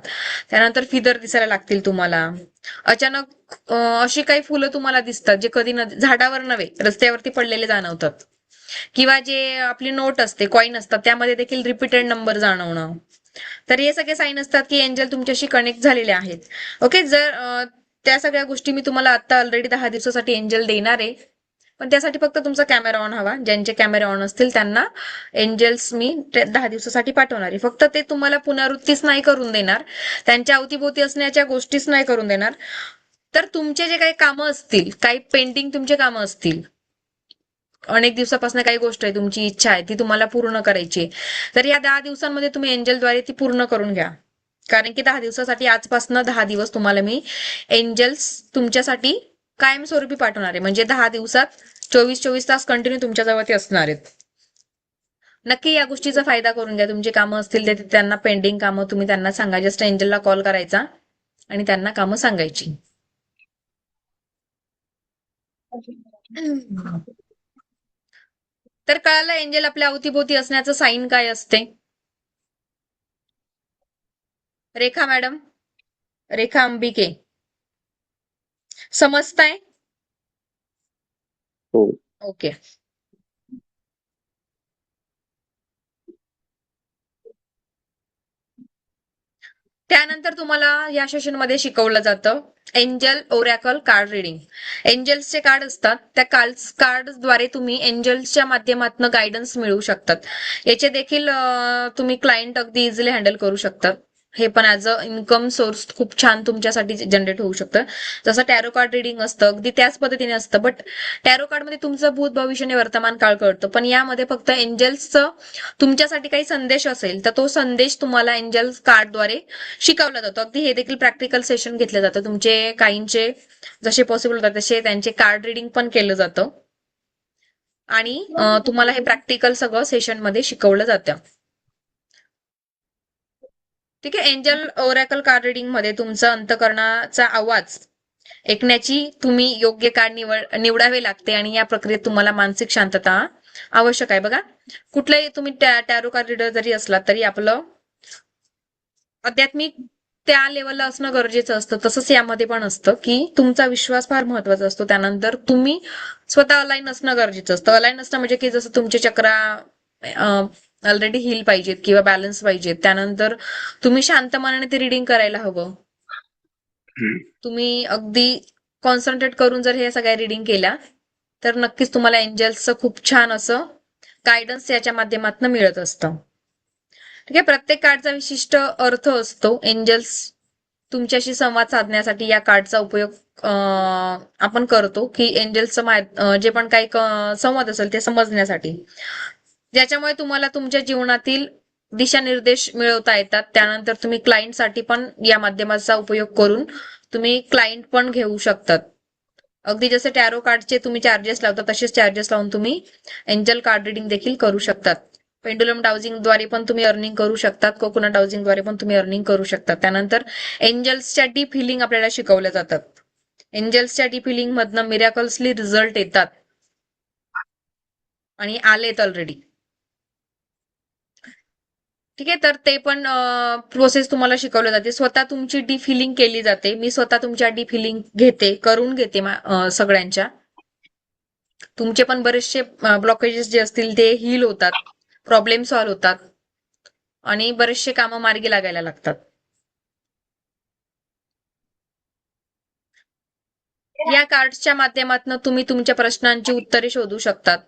त्यानंतर फिदर दिसायला लागतील तुम्हाला. अचानक अशी काही फुलं तुम्हाला दिसतात जे कधी झाडावर नव्हे, रस्त्यावरती पडलेले जाणवतात. किंवा जे आपली नोट असते, कॉईन असतात, त्यामध्ये देखील रिपीटेड नंबर जाणवणं. तर हे सगळे साईन असतात की एंजल तुमच्याशी कनेक्ट झालेले आहेत. ओके. जर त्या सगळ्या गोष्टी मी तुम्हाला आता ऑलरेडी 10 दिवसासाठी एंजल देणार आहे, पण त्यासाठी फक्त तुमचा कॅमेरा ऑन हवा. ज्यांचे कॅमेरे ऑन असतील त्यांना एंजल्स मी 10 दिवसासाठी पाठवणार आहे. फक्त ते तुम्हाला पुनरावृत्तीच नाही करून देणार, त्यांच्या अवतीभोवती असण्याच्या गोष्टीच नाही करून देणार. तर तुमचे जे काही कामं असतील, काही पेंडिंग तुमचे कामं असतील, अनेक दिवसापासून काही गोष्ट आहे, तुमची इच्छा आहे, ती तुम्हाला पूर्ण करायची, तर या 10 दिवसांमध्ये तुम्ही एंजलद्वारे ती पूर्ण करून घ्या. कारण की 10 दिवसासाठी आजपासून 10 दिवस तुम्हाला मी एंजल्स तुमच्यासाठी कायमस्वरूपी पाठवणार आहे. म्हणजे 10 दिवसात 24-24 तास कंटिन्यू तुमच्याजवळ ते असणार आहेत. नक्की या गोष्टीचा फायदा करून घ्या. तुमची कामं असतील ते त्यांना पेंडिंग कामं तुम्ही त्यांना सांगा. जस्ट एंजलला कॉल करायचा आणि त्यांना कामं सांगायची. तर कळालं एंजल आपल्या अवतीभोवती असण्याचं साईन काय असते? रेखा मॅडम, रेखा अंबिके, समजताय? हो. ओके. त्यानंतर तुम्हाला या सेशनमध्ये शिकवलं जातं एंजल ओरॅकल कार्ड रिडिंग. एंजल्सचे कार्ड असतात, त्या कार्डद्वारे तुम्ही एंजल्सच्या माध्यमातून गायडन्स मिळवू शकतात. याचे देखील तुम्ही क्लायंट अगदी इझिली हँडल करू शकतात. हे पण ऍज अ इन्कम सोर्स खूप छान तुमच्यासाठी जनरेट होऊ शकतं. जसं टॅरो कार्ड रिडिंग असतं अगदी त्याच पद्धतीने असतं, बट टॅरो कार्डमध्ये तुमचं भूत भविष्य आणि वर्तमान काळ कळतं, पण यामध्ये फक्त एंजल्सचं तुमच्यासाठी काही संदेश असेल तर तो संदेश तुम्हाला एंजल्स कार्डद्वारे शिकवला जातो. अगदी हे देखील प्रॅक्टिकल सेशन घेतलं जातं. तुमचे काहींचे जसे पॉसिबल होतात तसे त्यांचे कार्ड रिडिंग पण केलं जातं आणि तुम्हाला हे प्रॅक्टिकल सगळं सेशनमध्ये शिकवलं जातं. ठीक आहे. एंजल ओरॅकल कार्ड रिडिंग मध्ये तुमचा अंतःकरणाचा आवाज ऐकण्याची तुम्ही योग्य कार्ड निवडावे लागते आणि या प्रक्रियेत तुम्हाला मानसिक शांतता आवश्यक आहे. बघा, कुठलाही तुम्ही टॅरो कार्ड रीडर जरी असला तरी आपलं आध्यात्मिक त्या लेवलला असणं गरजेचं असतं. तसंच यामध्ये पण असतं की तुमचा विश्वास फार महत्वाचा असतो. त्यानंतर तुम्ही स्वतः अलाईन असणं गरजेचं असतं. अलाईन असणं म्हणजे की जसं तुमचे चक्रा ऑलरेडी हील पाहिजेत किंवा बॅलन्स पाहिजेत. त्यानंतर तुम्ही शांत मनाने ते रिडिंग करायला हवं. तुम्ही अगदी कॉन्सन्ट्रेट करून जर हे सगळ्या रिडिंग केल्या तर नक्कीच तुम्हाला एंजल्सचं खूप छान असं गायडन्स याच्या माध्यमातून मिळत असतं. ठीक आहे. प्रत्येक कार्डचा विशिष्ट अर्थ असतो. एंजल्स तुमच्याशी संवाद साधण्यासाठी या कार्डचा उपयोग आपण करतो की एंजल्सचं जे पण काही संवाद असेल ते समजण्यासाठी, ज्याच्यामुळे तुम्हाला तुमच्या जीवनातील दिशानिर्देश मिळवता येतात. त्यानंतर तुम्ही क्लायंटसाठी पण या माध्यमाचा उपयोग करून तुम्ही क्लायंट पण घेऊ शकतात. अगदी जसे टॅरो कार्डचे तुम्ही चार्जेस लावता तसेच चार्जेस लावून तुम्ही एंजल कार्ड रिडिंग देखील करू शकतात. पेंडुलम डाउजिंगद्वारे पण तुम्ही अर्निंग करू शकतात. कोकोनट डाउजिंगद्वारे पण तुम्ही अर्निंग करू शकतात. त्यानंतर एंजल्सच्या डीप हिलिंग आपल्याला शिकवल्या जातात. एंजल्सच्या डीप हिलिंग मधनं मिरॅकल्सली रिझल्ट येतात आणि आलेत ऑलरेडी. ठीक आहे. तर ते पण प्रोसेस तुम्हाला शिकवली जाते. स्वतः तुमची डीप हिलिंग केली जाते. मी स्वतः तुमच्या डीप हिलिंग करून घेते सगळ्यांच्या. तुमचे पण बरेचसे ब्लॉकेजेस जे असतील ते हील होतात, प्रॉब्लेम सॉल्व्ह होतात आणि बरेचसे कामं मार्गी लागायला लागतात. या कार्ड्सच्या माध्यमातून तुम्ही तुमच्या प्रश्नांची उत्तरे शोधू शकतात.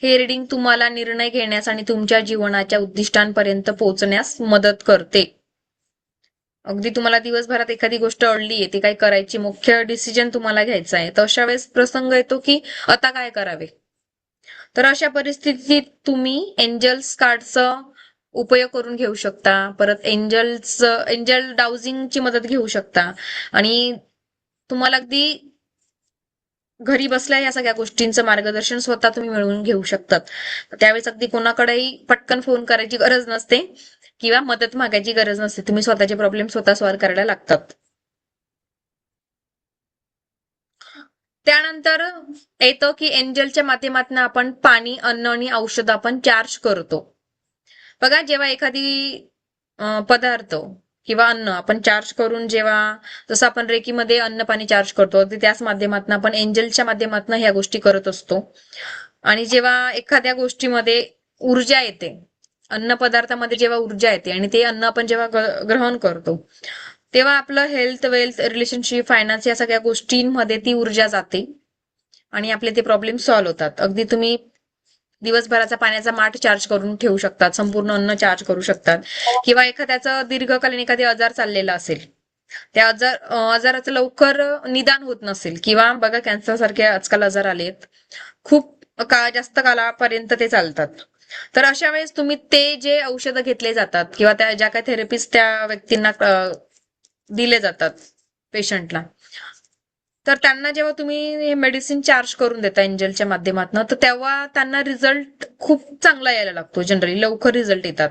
हे रिडिंग तुम्हाला निर्णय घेण्यास आणि तुमच्या जीवनाच्या उद्दिष्टांपर्यंत पोहोचण्यास मदत करते. अगदी तुम्हाला दिवसभरात एखादी गोष्ट अडली आहे, ती काही करायची, मुख्य डिसिजन तुम्हाला घ्यायचा आहे, तर अशा वेळेस प्रसंग येतो की आता काय करावे. तर अशा परिस्थितीत तुम्ही एंजल्स कार्डचा उपयोग करून घेऊ शकता. परत एंजल डाउजिंगची मदत घेऊ शकता आणि तुम्हाला अगदी घरी बसल्या या सगळ्या गोष्टींचं मार्गदर्शन स्वतः तुम्ही मिळवून घेऊ शकतात. त्यावेळेस अगदी कोणाकडेही पटकन फोन करायची गरज नसते किंवा मदत मागायची गरज नसते. तुम्ही स्वतःचे प्रॉब्लेम स्वतः सॉल्व्ह करायला लागतात. त्यानंतर येतं की एंजलच्या माध्यमातून आपण पाणी, अन्न आणि औषध आपण चार्ज करतो. बघा, जेव्हा एखादी पदार्थ किंवा अन्न आपण चार्ज करून, जेव्हा जसं आपण रेकीमध्ये अन्न पाणी चार्ज करतो, अगदी त्याच माध्यमातून आपण एंजलच्या माध्यमातून ह्या गोष्टी करत असतो. आणि जेव्हा एखाद्या गोष्टीमध्ये ऊर्जा येते, अन्न पदार्थामध्ये जेव्हा ऊर्जा येते आणि ते अन्न आपण जेव्हा ग्रहण करतो तेव्हा आपलं हेल्थ, वेल्थ, रिलेशनशिप, फायनान्स या सगळ्या गोष्टींमध्ये ती ऊर्जा जाते आणि आपले ते प्रॉब्लेम सॉल्व्ह होतात. अगदी तुम्ही दिवसभराचा पाण्याचा माठ चार्ज करून ठेवू शकतात, संपूर्ण अन्न चार्ज करू शकतात, किंवा एखाद्याचं दीर्घकालीन एखादी आजार चाललेला असेल, त्या आजाराचं लवकर निदान होत नसेल, किंवा बघा कॅन्सर सारखे आजकाल आजार आलेत, खूप जास्त कालापर्यंत ते चालतात, तर अशा वेळेस तुम्ही ते जे औषधं घेतले जातात किंवा त्या ज्या काही थेरपीज त्या व्यक्तींना दिले जातात पेशंटला, तर त्यांना जेव्हा तुम्ही हे मेडिसिन चार्ज करून देता एंजलच्या माध्यमातून, तर तेव्हा त्यांना रिझल्ट खूप चांगला यायला लागतो. जनरली लवकर रिझल्ट येतात.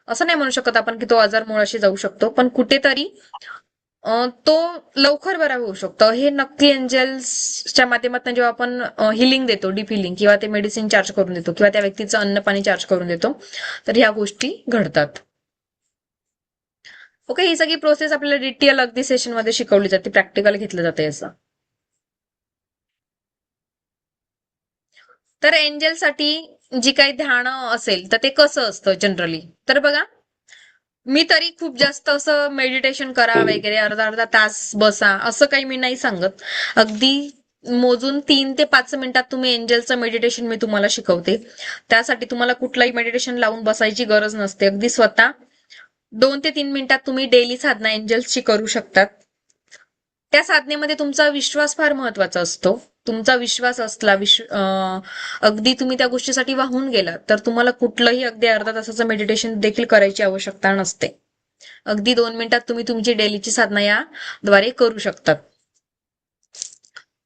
असं नाही म्हणू शकत आपण की तो आजार मुळाशी जाऊ शकतो, पण कुठेतरी तो लवकर बरा होऊ शकतो. हे नक्की एंजल्सच्या माध्यमातून जेव्हा आपण हिलिंग देतो, डीप हिलिंग, किंवा ते मेडिसिन चार्ज करून देतो, किंवा त्या व्यक्तीचं अन्न पाणी चार्ज करून देतो, तर ह्या गोष्टी घडतात. ओके, ही सगळी प्रोसेस आपल्याला डिटेल अगदी सेशन मध्ये शिकवली जाते, प्रॅक्टिकल घेतलं जाते असं. तर एंजलसाठी जी काही ध्यान असेल तर ते कसं असतं जनरली, तर बघा, मी तरी खूप जास्त असं मेडिटेशन करा वगैरे अर्धा अर्धा तास बसा असं काही मी नाही सांगत. अगदी मोजून 3 ते 5 मिनिटात तुम्ही एंजलचं मेडिटेशन मी तुम्हाला शिकवते. त्यासाठी तुम्हाला कुठलाही मेडिटेशन लावून बसायची गरज नसते. अगदी स्वतः 2 ते 3 मिनिटात तुम्ही डेली साधना एंजल्सची करू शकतात. त्या साधनेमध्ये तुमचा विश्वास फार महत्वाचा असतो. तुमचा विश्वास असला, अगदी तुम्ही त्या गोष्टीसाठी वाहून गेला, तर तुम्हाला कुठलंही अगदी अर्धा तासाचं मेडिटेशन देखील करायची आवश्यकता नसते. अगदी 2 मिनिटात तुम्ही तुमची डेलीची साधना याद्वारे करू शकतात.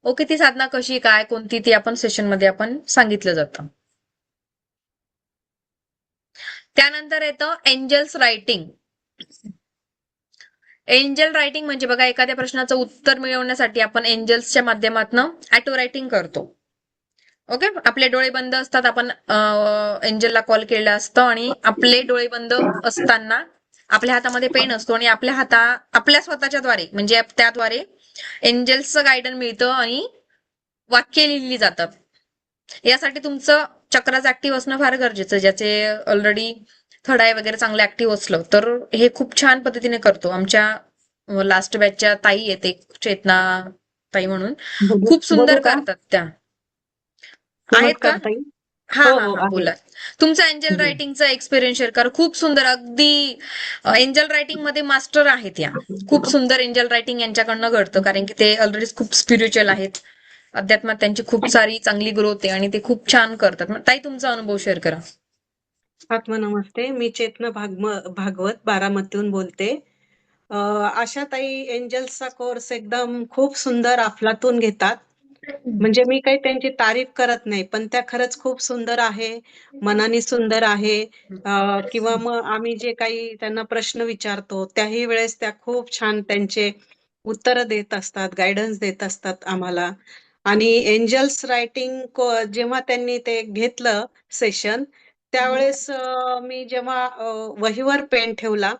ओके, ती साधना कशी, काय, कोणती, ती आपण सेशन मध्ये आपण सांगितलं जातं. त्यानंतर येतं एंजल्स रायटिंग. एंजल रायटिंग म्हणजे बघा, एखाद्या प्रश्नाचं उत्तर मिळवण्यासाठी आपण एंजल्सच्या माध्यमातून ऑटो रायटिंग करतो. ओके, आपले डोळे बंद असतात, आपण एंजलला कॉल केलेला असतं, आणि आपले डोळे बंद असताना आपल्या हातामध्ये पेन असतो, आणि आपल्या स्वतःच्याद्वारे म्हणजे त्याद्वारे एंजल्सचं गायडन मिळतं आणि वाक्य लिहिली जातात. यासाठी तुमचं चक्राच ऍक्टिव्ह असणं फार गरजेचं. ज्याचे ऑलरेडी थर्ड आय वगैरे चांगलं ऍक्टिव्ह असलं तर हे खूप छान पद्धतीने करतो. आमच्या लास्ट बॅचच्या ताई आहेत, एक चेतना ताई म्हणून, खूप सुंदर करतात त्या. आहेत का? नमस्कार ताई. हा हो हा हो हा, आहे. बोला. तुमचा एंजल रायटिंगचा एक्सपिरियन्स शेअर करा. खूप सुंदर, अगदी एंजल रायटिंग मध्ये मास्टर आहेत या. खूप सुंदर एंजल रायटिंग यांच्याकडनं घडतं, कारण की ते ऑलरेडी खूप स्पिरिच्युअल आहेत. अध्यात्मात त्यांची खूप सारी चांगली ग्रोथ आहे आणि ते खूप छान करतात. ताई, तुमचा अनुभव शेअर करा. आत्मनमस्ते. मी चेतना भागवत बारामतीहून बोलते. आशाताई एंजल्सचा कोर्स एकदम खूप सुंदर अफलातून घेतात. म्हणजे मी काही त्यांची तारीफ करत नाही, पण त्या खरंच खूप सुंदर आहे, मनाने सुंदर आहे. किंवा मग आम्ही जे काही त्यांना प्रश्न विचारतो त्याही वेळेस त्या खूप छान त्यांचे उत्तर देत असतात, गायडन्स देत असतात आम्हाला. आणि एंजल्स रायटिंग जेव्हा त्यांनी ते घेतलं सेशन, त्यावेळेस मी जेव्हा वहीवर पेन ठेवला,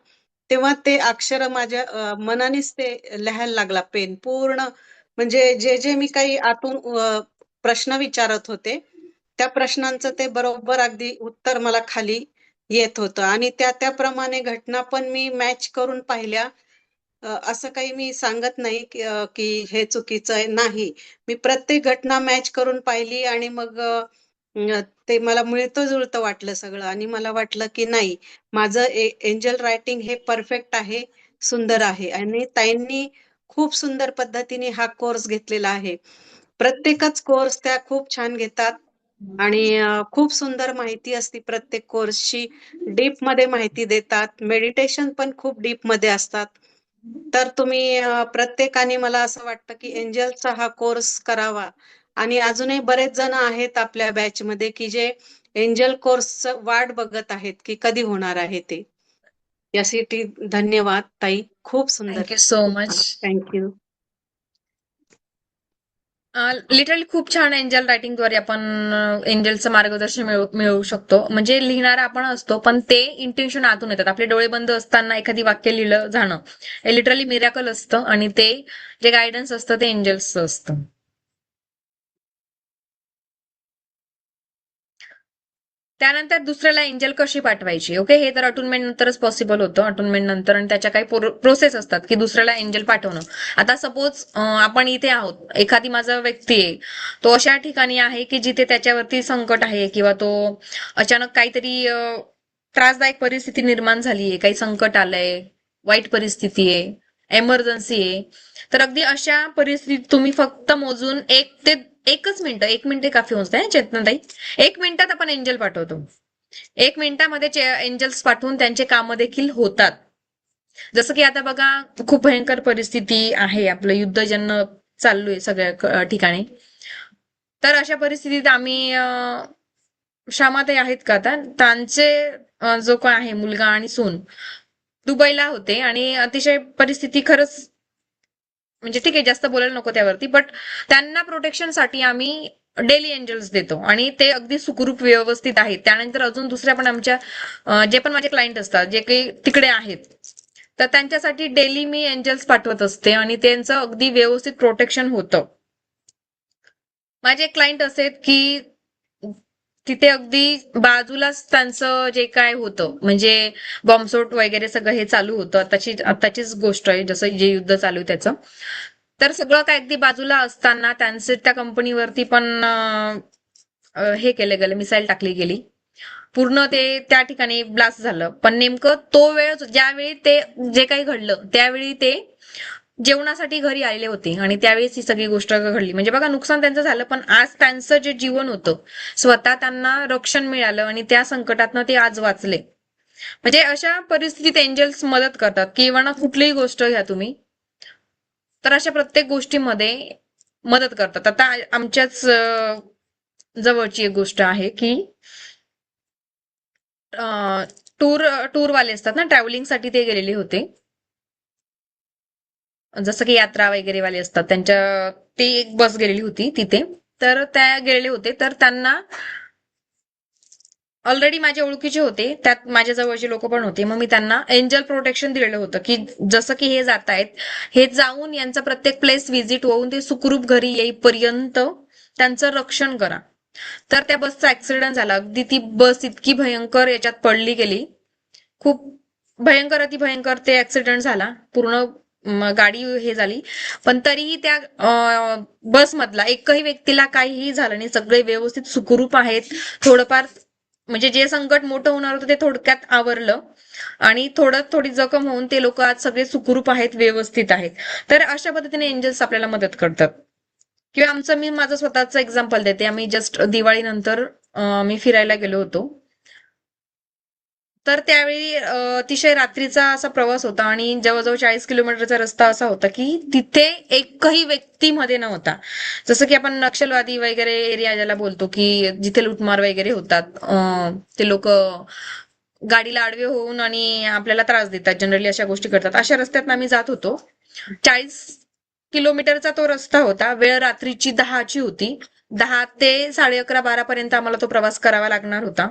तेव्हा ते अक्षर माझ्या मनानेच ते लिहायला लागला पेन पूर्ण. म्हणजे जे जे मी काही आतून प्रश्न विचारत होते, त्या प्रश्नांचं ते बरोबर अगदी उत्तर मला खाली येत होतं. आणि त्याप्रमाणे घटना पण मी मॅच करून पाहिल्या. असं काही मी सांगत नाही की हे चुकीचं आहे, नाही. मी प्रत्येक घटना मॅच करून पाहिली आणि मग ते मला मिळतं जुळतं वाटलं सगळं, आणि मला वाटलं की नाही, माझं एंजल रायटिंग हे परफेक्ट आहे, सुंदर आहे. आणि ताईंनी खूप सुंदर पद्धतीने हा कोर्स घेतलेला आहे. प्रत्येकच कोर्स त्या खूप छान घेतात आणि खूप सुंदर माहिती असते प्रत्येक कोर्सची. डीप मध्ये माहिती देतात. मेडिटेशन पण खूप डीप मध्ये असतात. तर तुम्ही प्रत्येकाने, मला असं वाटतं की एंजलचा हा कोर्स करावा. आणि अजूनही बरेच जण आहेत आपल्या बॅच मध्ये की जे एंजल कोर्सचं वाट बघत आहेत की कधी होणार आहे ते. यासाठी धन्यवाद ताई, खूप सुंदर, थँक्यू सो खूप मच. छान. थँक्यू. लिटरली खूप छान एंजल रायटिंगद्वारे आपण एंजलचं मार्गदर्शन मिळवू शकतो. म्हणजे लिहिणारा आपण असतो, पण ते इंटेन्शन आतून येतात. आपले डोळे बंद असताना एखादी वाक्य लिहिलं जाणं हे लिटरली मिरॅकल असतं, आणि ते जे गायडन्स असतं ते एंजल्सचं असतं. त्यानंतर दुसऱ्याला एंजल कशी पाठवायची. ओके, हे तर अटुनमेंट नंतरच पॉसिबल होतं. अटुनमेंट नंतर आणि त्याच्या काही प्रोसेस असतात की दुसऱ्याला एंजल पाठवणं. आता सपोज आपण इथे आहोत, एखादी माझा व्यक्ती आहे, तो अशा ठिकाणी आहे की जिथे त्याच्यावरती संकट आहे, किंवा तो अचानक काहीतरी त्रासदायक परिस्थिती निर्माण झाली आहे, काही संकट आलंय, वाईट परिस्थिती आहे, एमर्जन्सी आहे. तर अगदी अशा परिस्थितीत तुम्ही फक्त मोजून 1 मिनिट काफी होत चेतनाताई. 1 मिनिटात आपण एंजल पाठवतो. 1 मिनिटामध्ये एंजल्स पाठवून त्यांचे कामं देखील होतात. जसं की आता बघा, खूप भयंकर परिस्थिती आहे, आपलं युद्धजन्य चाललोय सगळ्या ठिकाणी. तर अशा परिस्थितीत आम्ही श्यामाताई आहेत का आता, त्यांचे जो काय आहे मुलगा आणि सून दुबईला होते आणि अतिशय परिस्थिती खरंच म्हणजे ठीक आहे जास्त बोलायला नको त्यावरती, बट त्यांना प्रोटेक्शनसाठी आम्ही डेली एंजल्स देतो आणि ते अगदी सुखरूप व्यवस्थित आहेत. त्यानंतर अजून दुसऱ्या पण आमच्या जे पण माझे क्लायंट असतात जे काही तिकडे आहेत, तर त्यांच्यासाठी डेली मी एंजल्स पाठवत असते आणि त्यांचं अगदी व्यवस्थित प्रोटेक्शन होतं. माझे क्लायंट असे आहेत की तिथे अगदी बाजूलाच त्यांचं जे काय होतं म्हणजे बॉम्बस्फोट वगैरे सगळं हे चालू होतं. आताचीच गोष्ट आहे, जसं जे युद्ध चालू आहे त्याचं. तर सगळं काय अगदी बाजूला असताना त्यांचे त्या कंपनीवरती पण हे केले गेले, मिसाईल टाकली गेली. पूर्ण ते त्या ठिकाणी ब्लास्ट झालं. पण नेमकं तो वेळ ज्यावेळी ते जे काही घडलं त्यावेळी ते जेवणासाठी घरी आलेले होते आणि त्यावेळेस ही सगळी गोष्ट घडली. म्हणजे बघा नुकसान त्यांचं झालं, पण आज त्यांचं जे जीवन होतं स्वतः त्यांना रक्षण मिळालं आणि त्या संकटातनं ते आज वाचले. म्हणजे अशा परिस्थितीत एंजल्स मदत करतात किंवा कुठलीही गोष्ट घ्या तुम्ही, तर अशा प्रत्येक गोष्टीमध्ये मदत करतात. आता आमच्याच जवळची एक गोष्ट आहे की टूरवाले असतात ना, ट्रॅव्हलिंगसाठी ते गेलेले होते. जसं की यात्रा वगैरे वाले असतात त्यांच्या, ती एक बस गेलेली होती तिथे. तर त्या गेलेले होते, तर त्यांना ऑलरेडी माझ्या ओळखीचे होते, त्यात माझ्या जवळचे लोक पण होते. मग मी त्यांना एंजल प्रोटेक्शन दिलेलं होतं की जसं की हे जात आहेत, हे जाऊन यांचा प्रत्येक प्लेस व्हिजिट होऊन ते सुखरूप घरी येईपर्यंत त्यांचं रक्षण करा. तर त्या बसचा ऍक्सिडेंट झाला. अगदी ती बस इतकी भयंकर याच्यात पडली गेली, खूप भयंकर अति भयंकर ते ऍक्सिडेंट झाला. पूर्ण गाडी हे झाली, पण तरीही त्या बसमधला एकही व्यक्तीला काहीही झालं नाही. सगळे व्यवस्थित सुखरूप आहेत. थोडंफार म्हणजे जे संकट मोठं होणार होतं ते थोडक्यात आवरलं आणि थोडी जखम होऊन ते लोक आज सगळे सुखरूप आहेत, व्यवस्थित आहेत. तर अशा पद्धतीने एंजल्स आपल्याला मदत करतात. किंवा मी माझं स्वतःचं एक्झाम्पल देते. आम्ही जस्ट दिवाळीनंतर मी फिरायला गेलो होतो. तर त्यावेळी अतिशय रात्रीचा असा प्रवास होता आणि जवळजवळ 40 किलोमीटरचा रस्ता असा होता की तिथे एकही व्यक्ती मध्ये नव्हता. जसं की आपण नक्षलवादी वगैरे एरिया ज्याला बोलतो की जिथे लुटमार वगैरे होतात, ते लोक गाडीला आडवे होऊन आणि आपल्याला त्रास देतात, जनरली अशा गोष्टी करतात. अशा रस्त्यात आम्ही जात होतो. 40 किलोमीटरचा तो रस्ता होता. वेळ रात्रीची 10ची होती. 10 ते 11:30-12 पर्यंत आम्हाला तो प्रवास करावा लागणार होता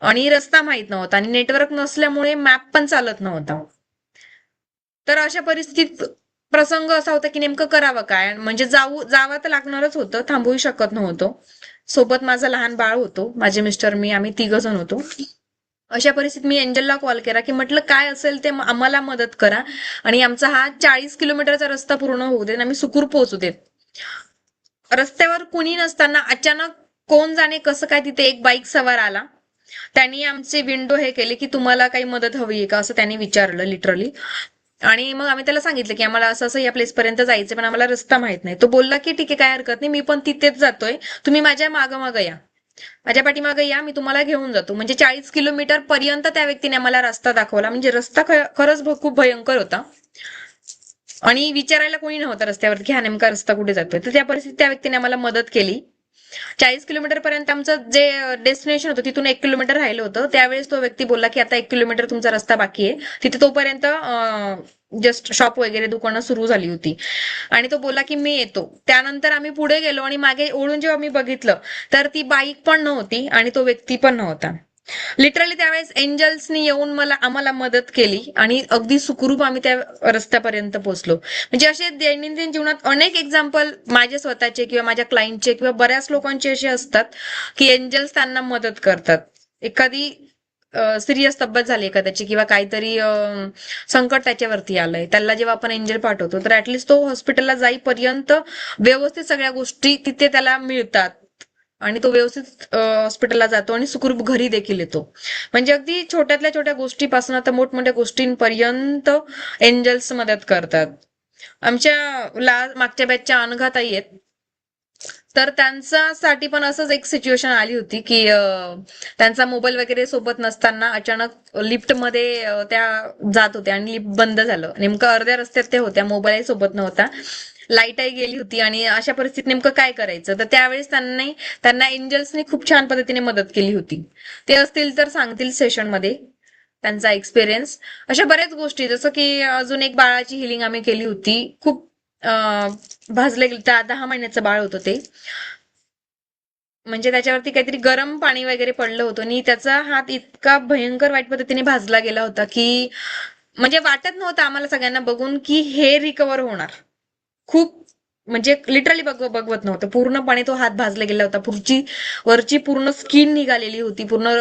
आणि रस्ता माहित नव्हता आणि नेटवर्क नसल्यामुळे मॅप पण चालत नव्हता. तर अशा परिस्थितीत प्रसंग असा होता की नेमकं करावं काय, म्हणजे जावं तर लागणारच होतं, थांबूही शकत नव्हतो. सोबत माझं लहान बाळ होतो, माझे मिस्टर, मी, आम्ही 3 जण होतो. अशा परिस्थितीत मी एंजलला कॉल केला की म्हटलं काय असेल ते आम्हाला मदत करा आणि आमचा हा 40 किलोमीटरचा रस्ता पूर्ण होऊ देत, आम्ही सुखरूप पोहोचू देत. रस्त्यावर कुणी नसताना अचानक कोण जाणे कसं काय तिथे एक बाईक सवार आला. त्यांनी आमचे विंडो हे केले की तुम्हाला काही मदत हवी आहे का असं त्यांनी विचारलं लिटरली. आणि मग आम्ही त्याला सांगितलं की आम्हाला असं असं या प्लेस पर्यंत जायचं, पण आम्हाला रस्ता माहित नाही. तो बोलला की ठीक आहे, काय हरकत नाही, मी पण तिथेच जातोय, तुम्ही माझ्या मागं या, माझ्या पाठीमागं या, मी तुम्हाला घेऊन जातो. म्हणजे 40 किलोमीटर पर्यंत त्या व्यक्तीने आम्हाला रस्ता दाखवला. म्हणजे रस्ता खरंच खूप भयंकर होता आणि विचारायला कोणी नव्हतं रस्त्यावर की हा नेमका रस्ता कुठे जातोय. तर त्या परिस्थितीत त्या व्यक्तीने आम्हाला मदत केली. 40 किलोमीटर पर्यंत आमचं जे डेस्टिनेशन होतं तिथून 1 किलोमीटर राहिलं होतं. त्यावेळेस तो व्यक्ती बोलला की आता 1 किलोमीटर तुमचा रस्ता बाकी आहे. तिथे तोपर्यंत जस्ट शॉप वगैरे दुकानं सुरू झाली होती आणि तो बोलला की मी येतो. त्यानंतर आम्ही पुढे गेलो आणि मागे ओढून जेव्हा मी बघितलं तर ती बाईक पण नव्हती आणि तो व्यक्ती पण नव्हता. लिटरली त्यावेळेस एंजल्सनी येऊन आम्हाला मदत केली आणि अगदी सुखरूप आम्ही त्या रस्त्यापर्यंत पोहोचलो. म्हणजे असे दैनंदिन जीवनात अनेक एक्झाम्पल माझे स्वतःचे किंवा माझ्या क्लायंटचे किंवा बऱ्याच लोकांचे असे असतात की एंजल्स त्यांना मदत करतात. एखादी सिरियस तब्येत झाली एखाद्याची किंवा काहीतरी संकट त्याच्यावरती आलंय, त्याला जेव्हा आपण एंजल पाठवतो तर ऍटलिस्ट तो हॉस्पिटलला जाईपर्यंत व्यवस्थित सगळ्या गोष्टी तिथे त्याला मिळतात आणि तो व्यवस्थित हॉस्पिटलला जातो आणि सुखरूप घरी देखील येतो. म्हणजे अगदी छोट्यातल्या छोट्या गोष्टीपासून तर मोठमोठ्या गोष्टींपर्यंत एंजल्स मदत करतात. आमच्या मागच्या बॅचच्या अनघाताई आहेत, तर त्यांच्यासाठी पण असंच एक सिच्युएशन आली होती की त्यांचा मोबाईल वगैरे सोबत नसताना अचानक लिफ्टमध्ये त्या जात होत्या आणि लिफ्ट बंद झालं. नेमकं अर्ध्या रस्त्यात त्या होत्या, मोबाईल सोबत नव्हता लाईटही गेली होती आणि अशा परिस्थितीत नेमकं काय करायचं. तर त्यावेळेस त्यांना एंजल्सने खूप छान पद्धतीने मदत केली होती. ते असतील तर सांगतील सेशनमध्ये त्यांचा एक्सपिरियन्स. अशा बऱ्याच गोष्टी, जसं की अजून एक बाळाची हिलिंग आम्ही केली होती. खूप भाजले 10 महिन्याचं बाळ होतं ते. म्हणजे त्याच्यावरती काहीतरी गरम पाणी वगैरे पडलं होतं आणि त्याचा हात इतका भयंकर वाईट पद्धतीने भाजला गेला होता की म्हणजे वाटत नव्हतं आम्हाला सगळ्यांना बघून की हे रिकवर होणार. खूप म्हणजे लिटरली बघवत नव्हतं. पूर्णपणे तो हात भाजला गेला होता. वरची पूर्ण स्किन निघालेली होती. पूर्ण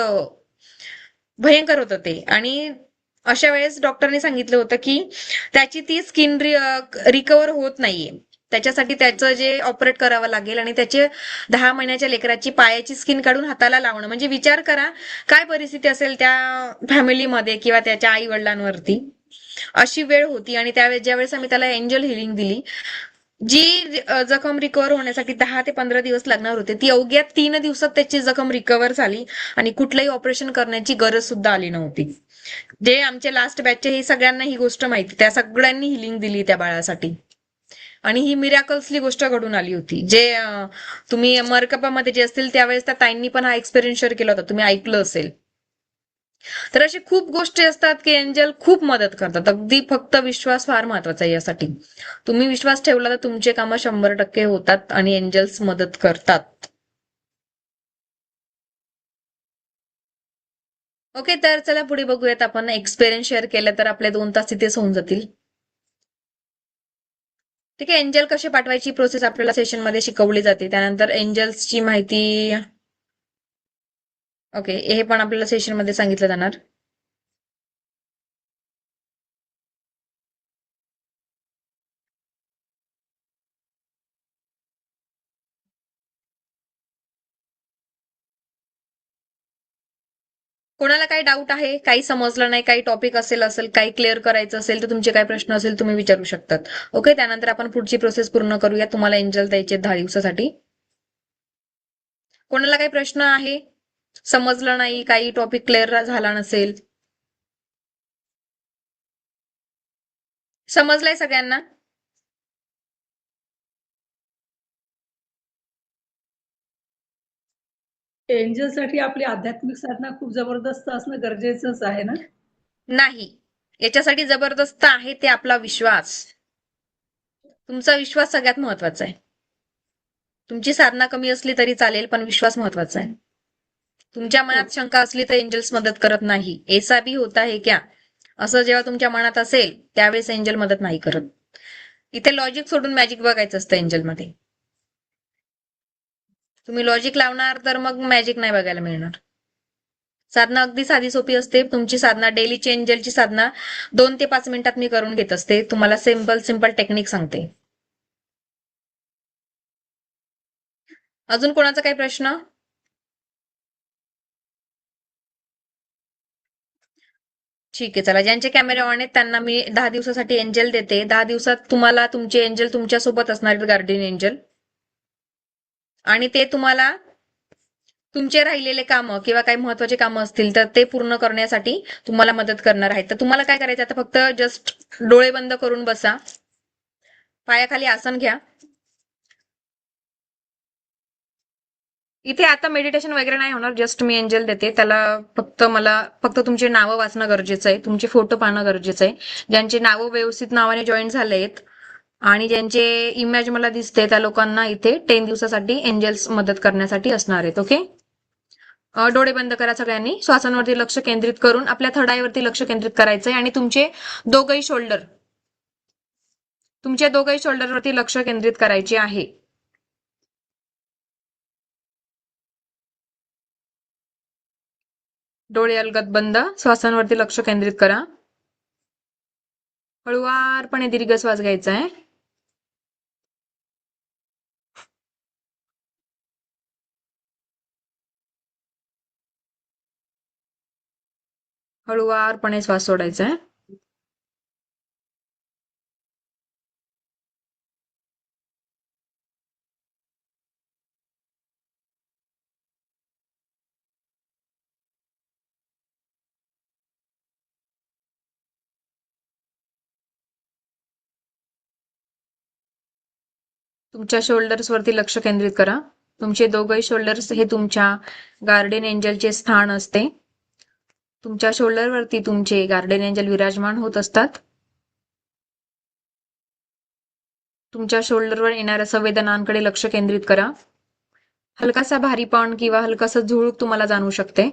भयंकर होतं ते. आणि अशा वेळेस डॉक्टरने सांगितलं होतं की त्याची ती स्किन रिकवर होत नाहीये. त्याच्यासाठी त्याचं जे ऑपरेट करावं लागेल आणि त्याचे 10 महिन्याच्या लेकराची पायाची स्किन काढून हाताला लावणं. म्हणजे विचार करा काय परिस्थिती असेल त्या फॅमिलीमध्ये किंवा त्याच्या आई वडिलांवरती. अशी वेळ होती आणि त्यावेळेस ज्यावेळेस आम्ही त्याला एंजल हिलिंग दिली, जी जखम रिकवर होण्यासाठी 10 ते 15 दिवस लागणार होते, ती अवघ्या 3 दिवसात त्याची जखम रिकवर झाली आणि कुठलंही ऑपरेशन करण्याची गरज सुद्धा आली नव्हती. जे आमचे लास्ट बॅचचे हे सगळ्यांना ही गोष्ट माहिती, त्या सगळ्यांनी हिलिंग दिली त्या बाळासाठी. आणि ही मिरॅकल्सली गोष्ट घडून आली होती. जे तुम्ही मरकपामध्ये जे असतील त्यावेळेस त्या ताईंनी पण हा एक्सपिरियन्स शेअर केला होता, तुम्ही ऐकलं असेल. तर अशी खूप गोष्टी असतात की एंजल खूप मदत करतात. अगदी फक्त विश्वास फार महत्वाचा आहे यासाठी. तुम्ही विश्वास ठेवला तर तुमचे कामं 100% होतात आणि एंजल्स मदत करतात. ओके, तर चला पुढे बघूयात. आपण एक्सपिरियन्स शेअर केला तर आपले 2 तास तिथेच होऊन जातील. ठीक आहे, एंजल कसे पाठवायची प्रोसेस आपल्याला सेशनमध्ये शिकवली जाते. त्यानंतर एंजल्सची माहिती, ओके, हे पण आपल्याला सेशनमध्ये सांगितलं जाणार. कोणाला काही डाऊट आहे, काही समजलं नाही, काही टॉपिक असेल काही क्लिअर करायचं असेल तर तुमचे काही प्रश्न असेल तुम्ही विचारू शकतात. ओके, त्यानंतर आपण पुढची प्रोसेस पूर्ण करूया. तुम्हाला एंजल द्यायचे 10 दिवसासाठी. कोणाला काही प्रश्न आहे, समजलं नाही, काही टॉपिक क्लिअर झाला नसेल? समजलंय सगळ्यांना? एंजलसाठी आपली आध्यात्मिक साधना खूप जबरदस्त असणं गरजेचंच आहे ना? नाही, याच्यासाठी जबरदस्त आहे ते आपला विश्वास. तुमचा विश्वास सगळ्यात महत्वाचा आहे. तुमची साधना कमी असली तरी चालेल, पण विश्वास महत्वाचा आहे. तुमच्या मनात शंका असली तर एंजल्स मदत करत नाही. ऐसा भी होता है क्या? असं जेव्हा तुमच्या मनात असेल त्यावेळेस एंजल मदत नाही करत. इथे लॉजिक सोडून मॅजिक बघायचं असतं एंजलमध्ये. तुम्ही लॉजिक लावणार तर मग मॅजिक नाही बघायला मिळणार. साधना अगदी साधी सोपी असते. तुमची साधना, डेलीची एंजलची साधना 2 ते 5 मिनिटात मी करून घेत असते. तुम्हाला सिंपल टेक्निक सांगते. अजून कोणाचा काही प्रश्न? ठीक आहे, चला. ज्यांचे कॅमेरे ऑन आहेत त्यांना मी 10 दिवसासाठी एंजल देते. 10 दिवसात तुम्हाला तुमचे एंजल तुमच्यासोबत असणार आहेत, गार्डियन एंजल. आणि ते तुम्हाला तुमचे राहिलेले कामं किंवा काही महत्वाचे कामं असतील तर ते पूर्ण करण्यासाठी तुम्हाला मदत करणार आहेत. तर तुम्हाला काय करायचं, आता फक्त जस्ट डोळे बंद करून बसा. पायाखाली आसन घ्या. इथे आता मेडिटेशन वगैरे नाही होणार. जस्ट मी एंजल देते. त्याला फक्त तुमची नावं वाचणं गरजेचं आहे. तुमचे फोटो पाहणं गरजेचं आहे. ज्यांचे नावं व्यवस्थित नावाने जॉईन झालेत आणि ज्यांचे इमेज मला दिसते त्या लोकांना इथे 10 दिवसासाठी एंजल्स मदत करण्यासाठी असणार आहेत. ओके, डोळे बंद करा सगळ्यांनी. श्वासांवरती लक्ष केंद्रित करून आपल्या थडाईवरती लक्ष केंद्रित करायचंय आणि दोघंही शोल्डर तुमच्या दोघंही शोल्डरवरती लक्ष केंद्रित करायचे आहे. डोळे अलगद बंद, श्वासांवरती लक्ष केंद्रित करा. हळुवारपणे दीर्घ श्वास घ्यायचा आहे. हळुवारपणे श्वास सोडायचा आहे. तुमच्या शोल्डर्स वरती लक्ष केंद्रित करा. तुमचे दोघंही शोल्डर्स हे तुमच्या गार्डियन एंजलचे स्थान असते. तुमच्या शोल्डरवरती तुमचे गार्डियन एंजल विराजमान होत असतात. तुमच्या शोल्डरवर येणाऱ्या संवेदनांकडे लक्ष केंद्रित करा. हलकासा भारीपण किंवा हलकासा झुळूक तुम्हाला जाणवू शकते.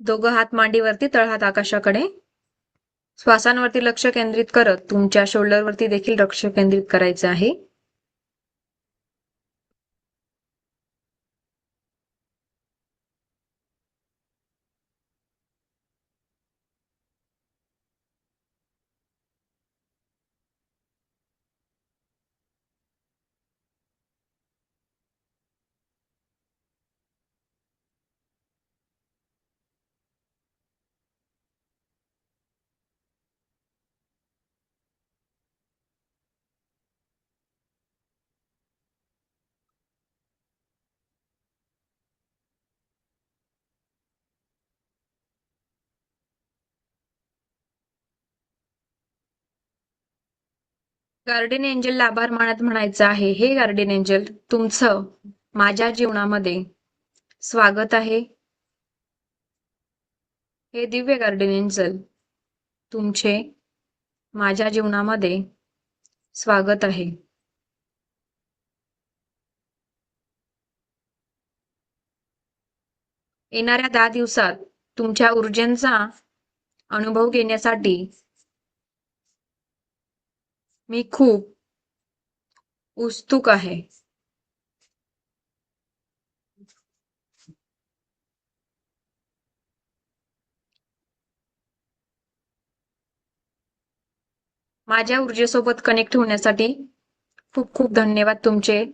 दोघं हात मांडीवरती, तळहात आकाशाकडे. श्वासांवरती लक्ष केंद्रित करत तुमच्या शोल्डरवरती देखील लक्ष केंद्रित करायचं आहे. गार्डियन एंजलला आभार मानत म्हणायचं आहे, हे गार्डियन एंजल, तुमचं माझ्या जीवनामध्ये स्वागत आहे. हे दिव्य गार्डियन एंजल, तुमचे माझ्या जीवनामध्ये स्वागत आहे. येणाऱ्या 10 दिवसात तुमच्या ऊर्जेचा अनुभव घेण्यासाठी मी खूप उत्सुक आहे. माझ्या ऊर्जेसोबत कनेक्ट होण्यासाठी खूप खूप धन्यवाद तुमचे.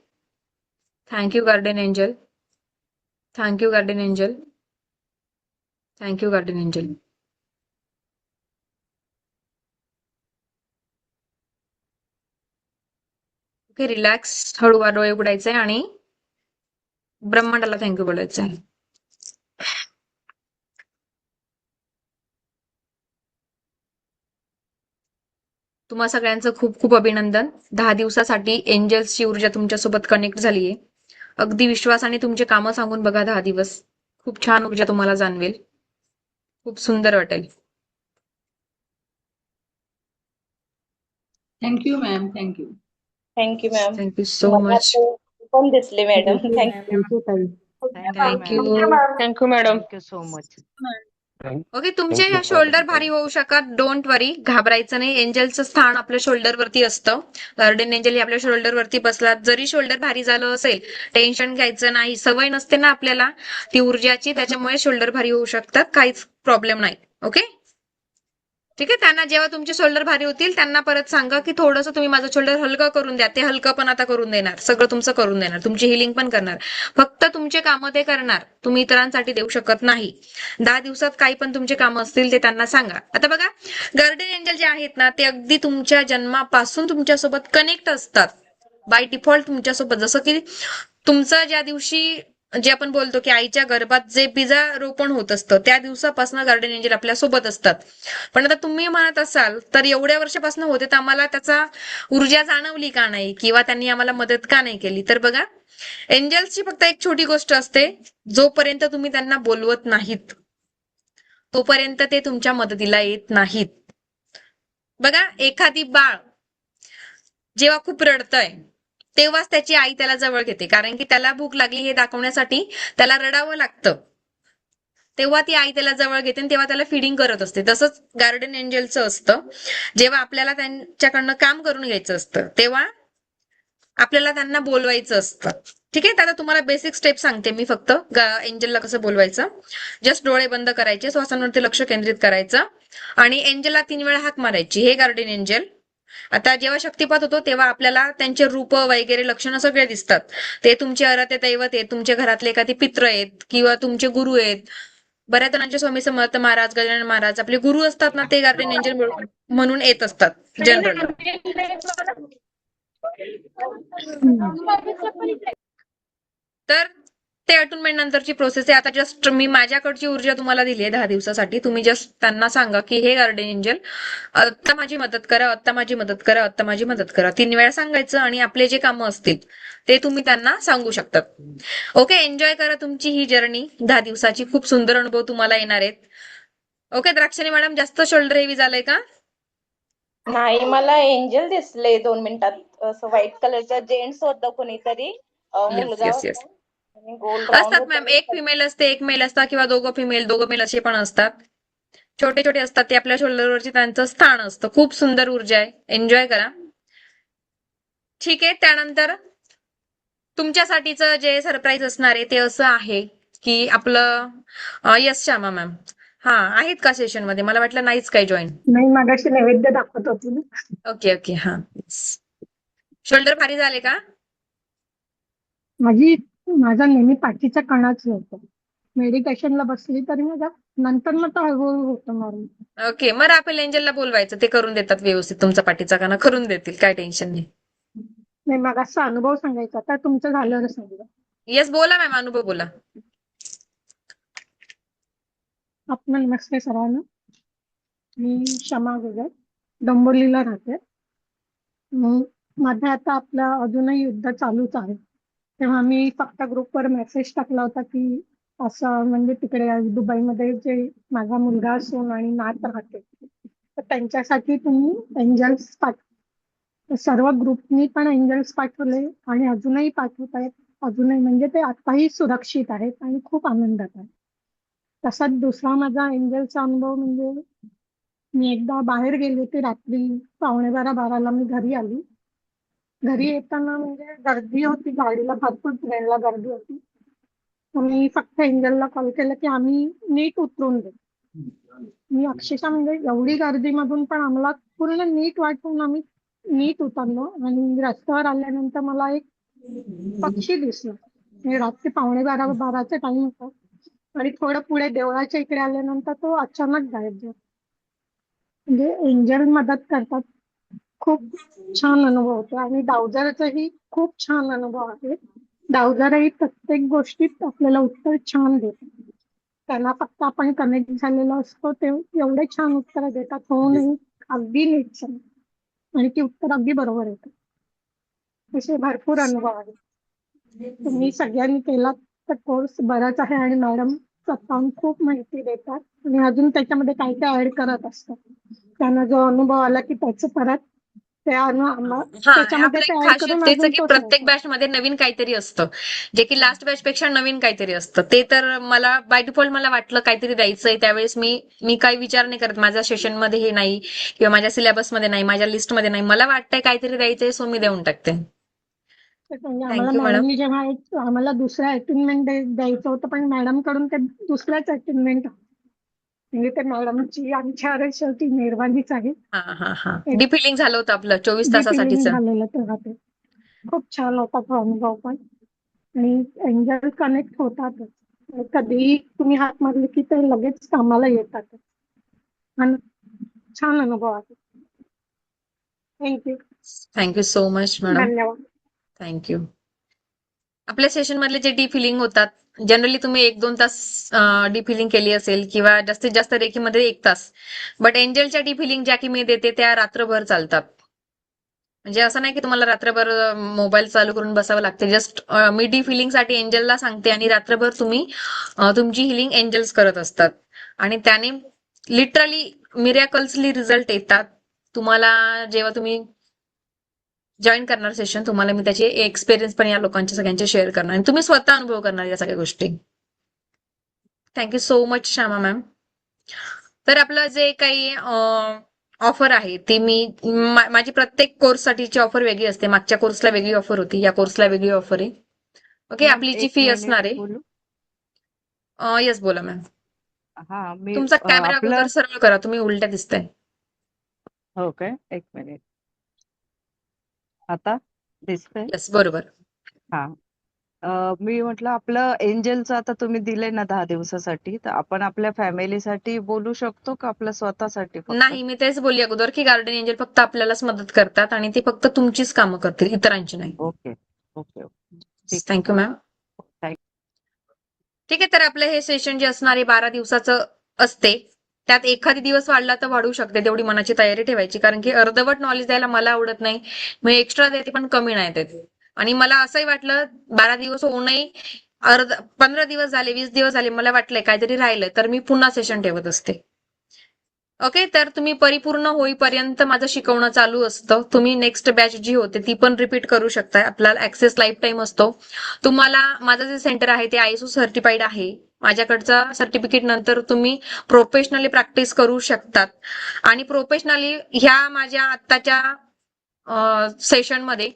Thank you guardian angel. Thank you guardian angel. Thank you guardian angel. Okay, relax. हळू डोळे उघडायचे आणि ब्रह्मांडाला थँक्यू बोलायचं आहे. तुम्हा सगळ्यांचं खूप खूप अभिनंदन. 10 दिवसासाठी एंजल्सची ऊर्जा तुमच्यासोबत कनेक्ट झालीये. अगदी विश्वासाने तुमचे कामं सांगून बघा 10 दिवस. खूप छान ऊर्जा तुम्हाला जाणवेल. खूप सुंदर वाटेल. Thank you ma'am. Thank you. Thank you ma'am. Thank you so मला मच. ते पण दिसले मॅडम. थँक्यू. थँक्यू ताई. Thank you. Thank you madam. Thank you so much. Okay, तुमचे ह्या शोल्डर भारी होऊ शकत. डोंट वरी, घाबरायचं नाही. एंजलचं स्थान आपल्या शोल्डरवरती असतं. गार्डियन एंजल हे आपल्या शोल्डरवरती बसलात. जरी शोल्डर भारी झालं असेल, टेन्शन घ्यायचं नाही. सवय नसते ना आपल्याला ती ऊर्जाची, त्याच्यामुळे शोल्डर भारी होऊ शकतात. काहीच प्रॉब्लेम नाही. ओके, ठीक आहे. त्यांना जेव्हा तुमचे शोल्डर भारी होतील त्यांना परत सांगा की थोडंसं तुम्ही माझं शोल्डर हलकं करून द्या. ते हलकं पण आता करून देणार. सगळं तुमचं करून देणार. तुमची हिलिंग पण करणार. फक्त तुमचे कामं ते करणार. तुम्ही इतरांसाठी देऊ शकत नाही. 10 दिवसात काही पण तुमचे कामं असतील ते त्यांना सांगा. आता बघा, गार्डियन एंजल जे आहेत ना ते अगदी तुमच्या जन्मापासून तुमच्यासोबत कनेक्ट असतात. बाय डिफॉल्ट तुमच्यासोबत. जसं की तुमचं ज्या दिवशी जे आपण बोलतो की आईच्या गर्भात जे बीजारोपण होत असतं त्या दिवसापासून गार्डियन एंजल आपल्या सोबत असतात. पण आता तुम्ही म्हणत असाल तर एवढ्या वर्षापासून होते तर आम्हाला त्याचा ऊर्जा जाणवली का नाही किंवा त्यांनी आम्हाला मदत का नाही केली. तर बघा, एंजल्सची फक्त एक छोटी गोष्ट असते, जोपर्यंत तुम्ही त्यांना बोलवत नाहीत तोपर्यंत ते तुमच्या मदतीला येत नाहीत. बघा, एखादी बाळ जेव्हा खूप रडतंय तेव्हाच त्याची आई त्याला जवळ घेते, कारण की त्याला भूक लागली हे दाखवण्यासाठी त्याला रडावं लागतं. तेव्हा ती आई त्याला जवळ घेते आणि तेव्हा त्याला फिडिंग करत असते. तसंच गार्डियन एंजलचं असतं. जेव्हा आपल्याला त्यांच्याकडनं काम करून घ्यायचं असतं तेव्हा आपल्याला त्यांना बोलवायचं असतं. ठीक आहे, तर आता तुम्हाला बेसिक स्टेप सांगते मी फक्त एंजलला कसं बोलवायचं. जस्ट डोळे बंद करायचे, श्वासांवरती लक्ष केंद्रित करायचं आणि एंजलला 3 वेळा हाक मारायची, हे गार्डियन एंजल. आता जेव्हा शक्तिपात होतो तेव्हा आपल्याला त्यांचे रूप वगैरे लक्षणं सगळे दिसतात. ते तुमचे आराध्य दैवत आहेत, तुमच्या घरातले एखादे पित्र आहेत किंवा तुमचे गुरु आहेत. बऱ्याच जणांचे स्वामी समर्थ महाराज, गजानन महाराज आपले गुरु असतात ना, ते गार्डियन एंजल म्हणून येत असतात जनरली. तर ते अटुनमेंट नंतरची प्रोसेस आहे. आता जस्ट मी माझ्याकडची ऊर्जा तुम्हाला दिली आहे 10 दिवसासाठी. तुम्ही जस्ट त्यांना सांगा की हे गार्डियन एंजल, आत्ता माझी मदत करा, आत्ता माझी मदत करा, आत्ता माझी मदत करा. 3 वेळा सांगायचं आणि आपले जे कामं असतील ते तुम्ही त्यांना सांगू शकतात. ओके, एन्जॉय करा तुमची ही जर्नी 10 दिवसाची. खूप सुंदर अनुभव तुम्हाला येणार आहेत. ओके, द्राक्षणी मॅडम, जास्त शोल्डर हेवी झालंय का? नाही, मला एंजल दिसले 2 मिनिटात. असं व्हाईट कलरचा जेंट्स होता कोणीतरी, मुलगा येस होता येस. आणि गोल राऊंड असतात मॅम, एक फिमेल असते, एक मेल असतात किंवा दोघं मेल असे पण असतात. छोटे छोटे असतात ते, आपल्या शोल्डरवरची त्यांचं स्थान असतं. खूप सुंदर ऊर्जा आहे, एन्जॉय करा. ठीक आहे, त्यानंतर तुमच्यासाठीचं जे सरप्राईज असणार आहे ते असं आहे की आपलं यस श्यामा मॅम, हा आहेत का सेशन मध्ये? मला वाटलं नाहीच काही जॉईन. नाही, मागाशी नैवेद्य दाखवत होती ना. ओके ओके, हा. शोल्डर भारी झाले का? माझा नेहमी पाठीच्या कणाच होतं. मेडिटेशनला बसली तरी माझा नंतर मग तो हळूहळू होतं नॉर्मल. ओके, मग राफेल एंजलला बोलवायचं, ते करून देतात व्यवस्थित. तुमचा पाठीचा कणा करून देतील, काय टेन्शन नाही. नाही, मागाचा अनुभव सांगायचा तर तुमचं झाल्यावर सांगा. येस, बोला मॅम, अनुभव बोला. आपण नमस्ते सर्वांना. मी क्षमा गुजर, डोंबिवलीला राहते. माझ्या आता आपलं अजूनही युद्ध चालूच आहे. तेव्हा मी फक्त ग्रुपवर मेसेज टाकला होता की असं म्हणजे तिकडे दुबईमध्ये जे माझा मुलगा सून आणि नात राहते, तर त्यांच्यासाठी तुम्ही एंजल्स सर्व ग्रुपनी पण एंजल्स पाठवले आणि अजूनही पाठवत आहेत. अजूनही म्हणजे ते आताही सुरक्षित आहेत आणि खूप आनंदात आहे. तसाच दुसरा माझा एंजलचा अनुभव म्हणजे मी एकदा बाहेर गेले होते रात्री 11:45-12ला मी घरी आली. घरी येताना म्हणजे गर्दी होती गाडीला, भरपूर ट्रेनला गर्दी होती. मी फक्त एंजलला कॉल केला की आम्ही नीट उतरून दे. मी अक्षरशः म्हणजे एवढी गर्दीमधून पण आम्हाला पूर्ण नीट वाटून आम्ही नीट उतरलो आणि रस्त्यावर आल्यानंतर मला एक पक्षी दिसला. म्हणजे रात्री 11:45-12चा टाइम होता आणि थोडं पुढे देवळाच्या इकडे आल्यानंतर तो अचानक गायब झाला. म्हणजे एंजल मदत करतात. खूप छान अनुभव होतो आणि डावजरचाही खूप छान अनुभव आहे. डावजरही प्रत्येक गोष्टीत आपल्याला उत्तर छान देतात. त्यांना फक्त आपण कनेक्ट झालेलो असतो ते एवढे छान उत्तर देतात, हो नाही अगदी नीट छान, आणि ती उत्तर अगदी बरोबर येतात. असे भरपूर अनुभव आहेत. तुम्ही सगळ्यांनी केला तर कोर्स बराच आहे आणि मॅडम स्वतःहून खूप माहिती देतात आणि अजून त्याच्यामध्ये काय काय ऍड करत असतात. त्यांना जो अनुभव आला की त्याचं परत हा, त्याच्यामध्ये आपलं ते एक ऍड खासियत करून तेच अजून की तो प्रत्येक सांगतात. बॅच मध्ये नवीन काहीतरी असतं, जे की लास्ट बॅच पेक्षा नवीन काहीतरी असतं. ते तर मला बाय डिफॉल्ट मला वाटलं काहीतरी द्यायचंय, त्यावेळेस मी काही विचार नाही करत. माझ्या सेशन मध्ये हे नाही किंवा माझ्या सिलेबस मध्ये नाही, माझ्या लिस्ट मध्ये नाही, मला वाटतंय काहीतरी द्यायचंय, सो मी देऊन टाकते. म्हणजे आम्हाला थँक्यू मॅडम. मॅडमनी जेव्हा आम्हाला दुसरं अटेंडमेंट द्यायचं होतं, पण मॅडम कडून ते दुसऱ्याच अटेंडमेंट, म्हणजे ते मॅडमची आमच्यावर शेवटी मेहरबानीच आहे. हा हा हा, डिफिलिंग झालं होतं आपलं 24 तासासाठीच. झालेलं तेव्हा ते खूप छान होता तो अनुभव पण. आणि एंजल कनेक्ट होतातच. आणि कधीही तुम्ही हात मारले की ते लगेच कामाला येतात. आणि छान अनुभव आहे. Thank you. Thank you so much madam, धन्यवाद. थँक्यू. आपल्या सेशन मधले जे डी फिलिंग होतात, जनरली तुम्ही 1-2 तास डी फिलिंग केली असेल किंवा जास्तीत जास्त रेकीमध्ये 1 तास. बट एंजलच्या डी फिलिंग ज्या की मी देते त्या रात्रभर चालतात. म्हणजे असं नाही की तुम्हाला रात्रभर मोबाईल चालू करून बसावं लागते. जस्ट मी डी फिलिंग साठी एंजलला सांगते आणि रात्रभर तुम्ही तुमची हिलिंग एंजल्स करत असतात आणि त्याने लिटरली मिरॅकल्सली रिझल्ट येतात. तुम्हाला जेव्हा तुम्ही जॉईन करणार सेशन, तुम्हाला मी त्याचे एक्सपिरियन्स पण या लोकांच्या सगळ्यांचे शेअर करणार आणि तुम्ही स्वतः अनुभव करणार या सगळ्या गोष्टी. Thank you so much Shyama ma'am. तर आपलं जे काही ऑफर आहे ती माझी प्रत्येक कोर्ससाठीची ऑफर वेगळी असते. मागच्या कोर्सला वेगळी ऑफर होती, या कोर्सला वेगळी ऑफर आहे. ओके, मॅम आपली जी एक फी मिनिट असणार बोलू. आहे, येस बोला मॅम. हा मी तुमचा कॅमेरा आपलं अगोदर सरळ करा, तुम्ही उलट्या दिसताय. हो काय, एक मिनिट. आता दिसतंय? येस, बरोबर. हा. मी म्हटलं आपलं एंजलचं आता तुम्ही दिलंय ना 10 दिवसासाठी, तर आपण आपल्या फॅमिलीसाठी बोलू शकतो का आपल्या स्वतःसाठी फक्त? नाही, मी तेच बोलली अगोदर की गार्डन एंजल फक्त आपल्यालाच मदत करतात आणि ते फक्त तुमचीच कामं करतील, इतरांची नाही. Okay okay okay. ठीक आहे. Thank you ma'am. थँक ठीक आहे, तर आपलं हे सेशन जे असणार आहे 12 दिवसाचं असते. त्यात एखादी दिवस वाढला तर वाढू शकते, तेवढी मनाची तयारी ठेवायची. कारण की अर्धवट नॉलेज द्यायला मला आवडत नाही. मी एक्स्ट्रा देते पण कमी नाही देत. आणि मला असंही वाटलं 12 दिवस होऊनही 15 दिवस झाले, 20 दिवस झाले, मला वाटलंय काहीतरी राहिलं तर मी पुन्हा सेशन ठेवत असते. ओके, तर तुम्ही परिपूर्ण होईपर्यंत माझं शिकवणं चालू असतं. तुम्ही नेक्स्ट बॅच जी होते ती पण रिपीट करू शकता. आपल्याला ऍक्सेस लाईफ टाईम असतो. तुम्हाला माझं जे सेंटर आहे ते ISO सर्टिफाईड आहे. माझ्याकडचा सर्टिफिकेट नंतर तुम्ही प्रोफेशनली प्रॅक्टिस करू शकतात. आणि प्रोफेशनली ह्या माझ्या आत्ताच्या सेशनमध्ये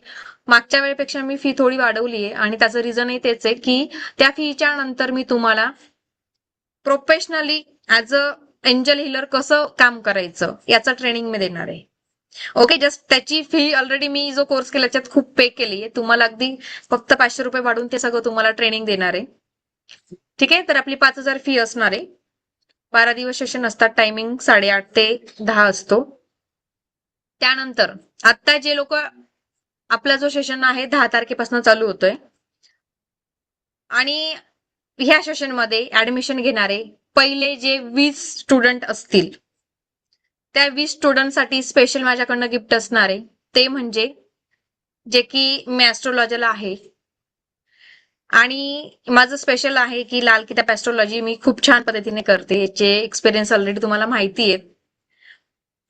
मागच्या वेळेपेक्षा मी फी थोडी वाढवली आहे आणि त्याचं रिझनही तेच आहे की त्या फीच्या नंतर मी तुम्हाला professionally as a angel healer कसं काम करायचं याचं ट्रेनिंग मी देणार आहे. ओके, जस्ट त्याची फी ऑलरेडी मी जो कोर्स केला त्याच्यात खूप पे केली आहे. तुम्हाला अगदी फक्त 500 रुपये वाढून ते सगळं तुम्हाला ट्रेनिंग देणार आहे. ठीक आहे, तर आपली 5,000 फी असणार आहे. 12 दिवस सेशन असतात. टायमिंग 8:30 ते 10 असतो. त्यानंतर आता जे लोक आपला जो सेशन आहे 10 तारखेपासून चालू होतोय आणि ह्या सेशनमध्ये ऍडमिशन घेणारे पहिले जे 20 स्टुडंट असतील त्या 20 स्टुडंटसाठी स्पेशल माझ्याकडनं गिफ्ट असणार आहे. ते म्हणजे जे की मी ऍस्ट्रोलॉजीला आहे आणि माझं स्पेशल आहे की लाल किताब ऍस्ट्रोलॉजी मी खूप छान पद्धतीने करते. याचे एक्सपिरियन्स ऑलरेडी तुम्हाला माहिती आहे.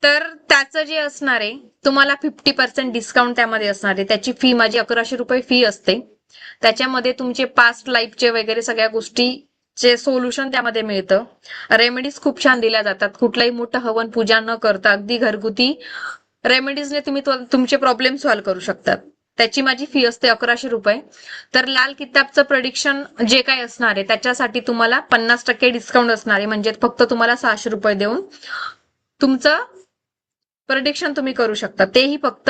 तर त्याचं जे असणार आहे तुम्हाला 50% डिस्काउंट त्यामध्ये असणार आहे. त्याची फी माझी 1100 रुपये फी असते. त्याच्यामध्ये तुमचे पास्ट लाईफचे वगैरे सगळ्या गोष्टीचे सोल्युशन त्यामध्ये मिळतं. रेमेडीज खूप छान दिल्या जातात. कुठलाही मोठं हवन पूजा न करता अगदी घरगुती रेमेडीजने तुम्ही तुमचे प्रॉब्लेम सॉल्व्ह करू शकतात. त्याची माझी फी असते 1100 रुपये. तर लाल किताबचं प्रेडिक्शन जे काही असणार आहे त्याच्यासाठी तुम्हाला 50% डिस्काउंट असणार आहे. म्हणजे फक्त तुम्हाला 600 रुपये देऊन तुमचं प्रेडिक्शन तुम्ही करू शकता. तेही फक्त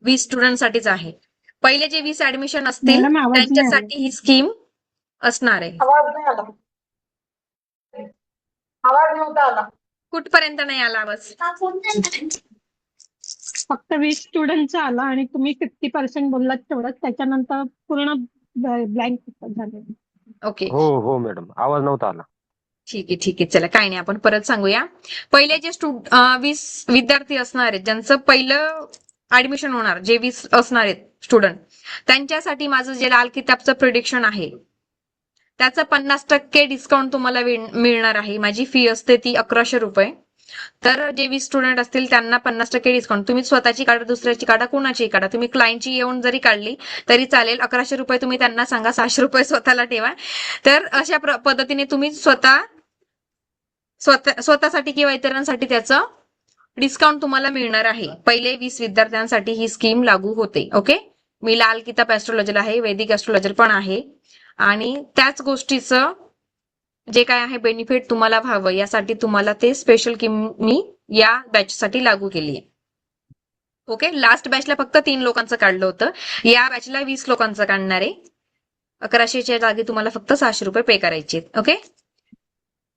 20 स्टुडंटसाठीच आहे. पहिले जे 20 ऍडमिशन असतील मॅडम आवाज नाही आला. त्यांच्यासाठी ही स्कीम असणार आहे. आवाज नाही आला. आवाज नव्हता आला. कुठपर्यंत नाही आला आवाज? फक्त 20 स्टुडंटचा आला आणि तुम्ही 50% बोललात तेवढंच, त्याच्यानंतर पूर्ण ब्लँक झाले. ओके, हो हो मॅडम, आवाज नव्हता आला. ठीक आहे ठीक आहे, चला काही नाही, आपण परत सांगूया. पहिले जे 20 विद्यार्थी असणार आहेत ज्यांचं पहिलं ऍडमिशन होणार, जे 20 असणार आहेत स्टुडंट, त्यांच्यासाठी माझं जे लाल किताबचं प्रिडिक्शन आहे त्याचं 50% डिस्काउंट तुम्हाला मिळणार आहे. माझी फी असते ती 1100 रुपये. तर जे 20 स्टुडंट असतील त्यांना 50% डिस्काउंट. तुम्ही स्वतःची काढा, दुसऱ्याची काढा, कोणाची काढा, तुम्ही क्लायंटची येऊन जरी काढली तरी चालेल. 1100 रुपये तुम्ही त्यांना सांगा, 600 रुपये स्वतःला ठेवा. तर अशा पद्धतीने तुम्ही स्वतःसाठी किंवा इतरांसाठी त्याचं डिस्काउंट तुम्हाला मिळणार आहे. पहिले 20 विद्यार्थ्यांसाठी ही स्कीम लागू होते. ओके, मी लाल किताब ऍस्ट्रोलॉजर आहे, वैदिक ऍस्ट्रोलॉजर पण आहे आणि त्याच गोष्टीचं जे काय आहे बेनिफिट तुम्हाला व्हावं यासाठी तुम्हाला ते स्पेशल स्कीम मी या बॅचसाठी लागू केली आहे. ओके, लास्ट बॅचला फक्त 3 लोकांचं काढलं होतं, या बॅचला 20 लोकांचं काढणार आहे. 1100च्या जागी तुम्हाला फक्त 600 रुपये पे करायचे. ओके,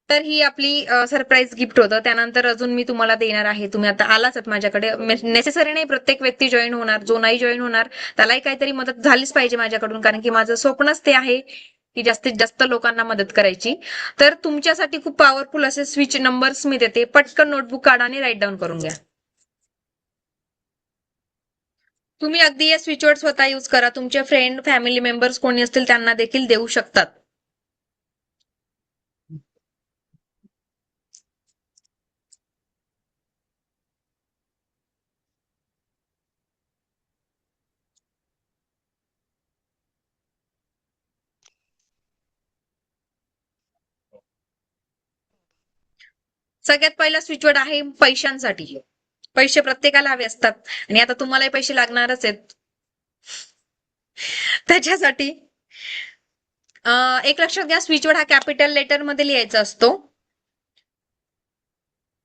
तर ही आपली सरप्राईज गिफ्ट होतं. त्यानंतर अजून मी तुम्हाला देणार आहे, तुम्ही आता आलाच माझ्याकडे, नेसेसरी नाही प्रत्येक व्यक्ती जॉईन होणार, जो नाही जॉईन होणार त्यालाही काहीतरी मदत झालीच पाहिजे माझ्याकडून, कारण की माझं स्वप्नच ते आहे की जास्तीत जास्त लोकांना मदत करायची. तर तुमच्यासाठी खूप पॉवरफुल असे स्विच नंबर्स मी देते, पटकन नोटबुक काढा आणि राईट डाऊन करून घ्या. तुम्ही अगदी या स्विचवर्ड स्वतः यूज करा, तुमचे फ्रेंड फॅमिली मेंबर्स कोणी असतील त्यांना देखील देऊ शकतात. सगळ्यात पहिला स्विचवर्ड आहे पैशांसाठी. पैसे प्रत्येकाला हवे असतात आणि आता तुम्हालाही पैसे लागणारच आहेत. त्याच्यासाठी एक लक्षात घ्या, स्विचवर्ड हा कॅपिटल लेटर मध्ये लिहायचा असतो.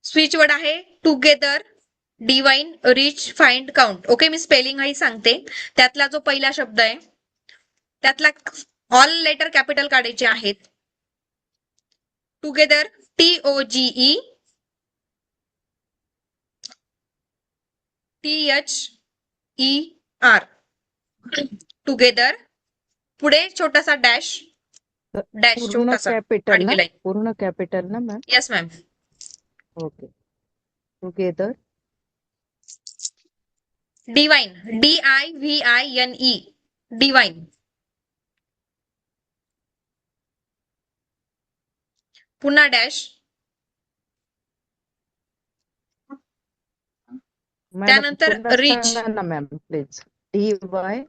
स्विचवर्ड आहे together, divine, rich, find, count. Okay, मी स्पेलिंग ही सांगते. त्यातला जो पहिला शब्द आहे त्यातला ऑल लेटर कॅपिटल काढायचे आहेत. Together, TOGE, THER, together. पुढे छोटासा डॅश, डॅश पूर्ण छोटासा कॅपिटल ना? आणखी लाईन. पूर्ण कॅपिटल ना ma'am? Yes ma'am. Okay. Together, divine, DIVINE, divine. पुन्हा डॅश, मॅडम त्यानंतर पुन्हा रिच. सांगा ना मॅम प्लीज. DY,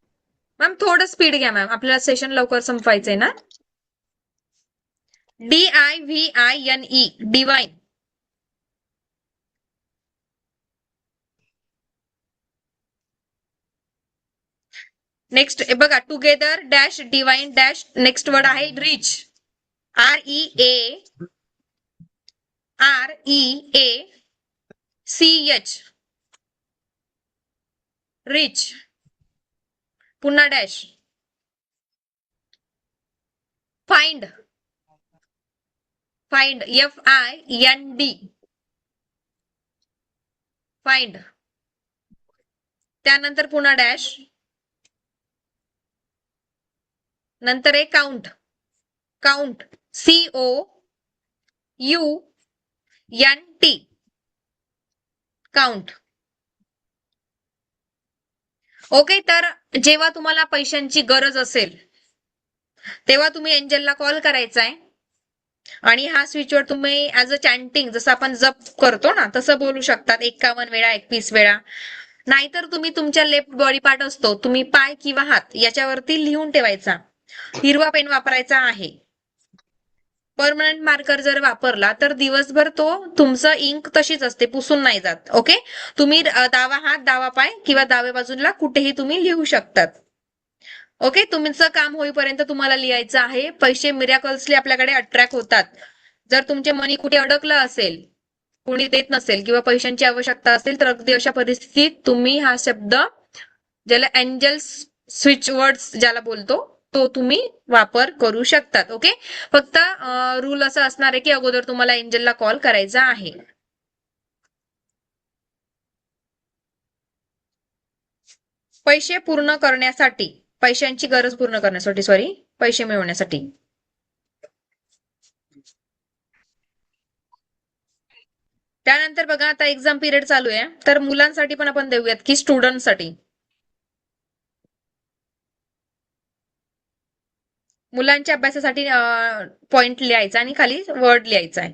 मॅम थोडं स्पीड घ्या मॅम, आपल्याला सेशन लवकर संपवायचंय ना. DIVINE, divine. नेक्स्ट बघा, together dash, divine dash, next word आहे रिच, REACH, रिच. पुन्हा dash, find, find, FIND, find. त्यानंतर पुन्हा डॅश, नंतर आहे count, count, COUNT, count. Okay, तर जेव्हा तुम्हाला पैशांची गरज असेल तेव्हा तुम्ही एंजलला कॉल करायचा आहे आणि हा स्विचवर तुम्ही ऍज अ चॅन्टिंग, जसं आपण जप करतो ना तसं बोलू शकतात 51 वेळा, 21 वेळा. नाहीतर तुम्ही तुमच्या लेफ्ट बॉडी पार्ट असतो, तुम्ही पाय किंवा हात याच्यावरती लिहून ठेवायचा. हिरवा पेन वापरायचा आहे. परमनंट मार्कर जर वापरला तर दिवसभर तो तुमचं इंक तशीच असते, पुसून नाही जात. ओके, तुम्ही डावा हात, डावा पाय किंवा डाव्या बाजूला कुठेही तुम्ही लिहू शकतात. ओके, तुमचं काम होईपर्यंत तुम्हाला लिहायचं आहे. पैसे मिरॅकल्सली आपल्याकडे अट्रॅक्ट होतात. जर तुमचे मनी कुठे अडकलं असेल, कोणी देत नसेल किंवा पैशांची आवश्यकता असेल, तर अगदी अशा परिस्थितीत तुम्ही हा शब्द, ज्याला एंजल्स स्विच वर्ड्स ज्याला बोलतो, तो तुम्ही वापर करू शकतात. ओके, फक्त रूल असं असणार आहे की अगोदर तुम्हाला एंजलला कॉल करायचा आहे. पैसे पूर्ण करण्यासाठी, पैशांची गरज पूर्ण करण्यासाठी, पैसे मिळवण्यासाठी. त्यानंतर बघा, आता एक्झाम पिरियड चालू आहे, तर मुलांसाठी पण आपण देऊयात की स्टुडंटसाठी. मुलांच्या अभ्यासासाठी पॉइंट लिहायचा आणि खाली वर्ड लिहायचा आहे.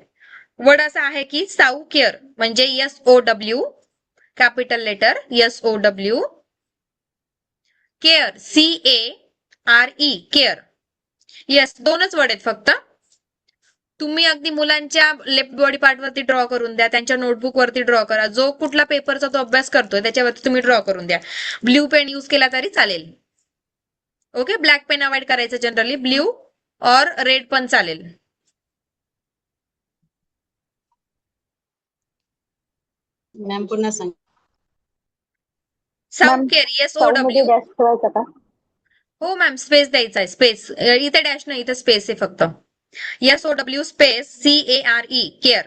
वर्ड असा आहे की साऊ केअर, म्हणजे SOW, capital letter SOW, care, CARE, care. Yes, दोनच वर्ड आहेत फक्त. तुम्ही अगदी मुलांच्या लेफ्ट बॉडी पार्ट वरती ड्रॉ करून द्या, त्यांच्या नोटबुक वरती ड्रॉ करा. जो कुठला पेपरचा तो अभ्यास करतोय त्याच्यावरती तुम्ही ड्रॉ करून द्या. ब्ल्यू पेन यूज केला तरी चालेल. ओके, ब्लॅक पेन अवॉइड करायचं जनरली, ब्ल्यू और रेड पण चालेल. मॅम पुन्हा सांग. साऊ केअर, SOW. डॅश ठेवायचा का? हो मॅम, स्पेस द्यायचा आहे, स्पेस. इथे डॅश नाही, इथे स्पेस आहे फक्त. SOW space CARE, care.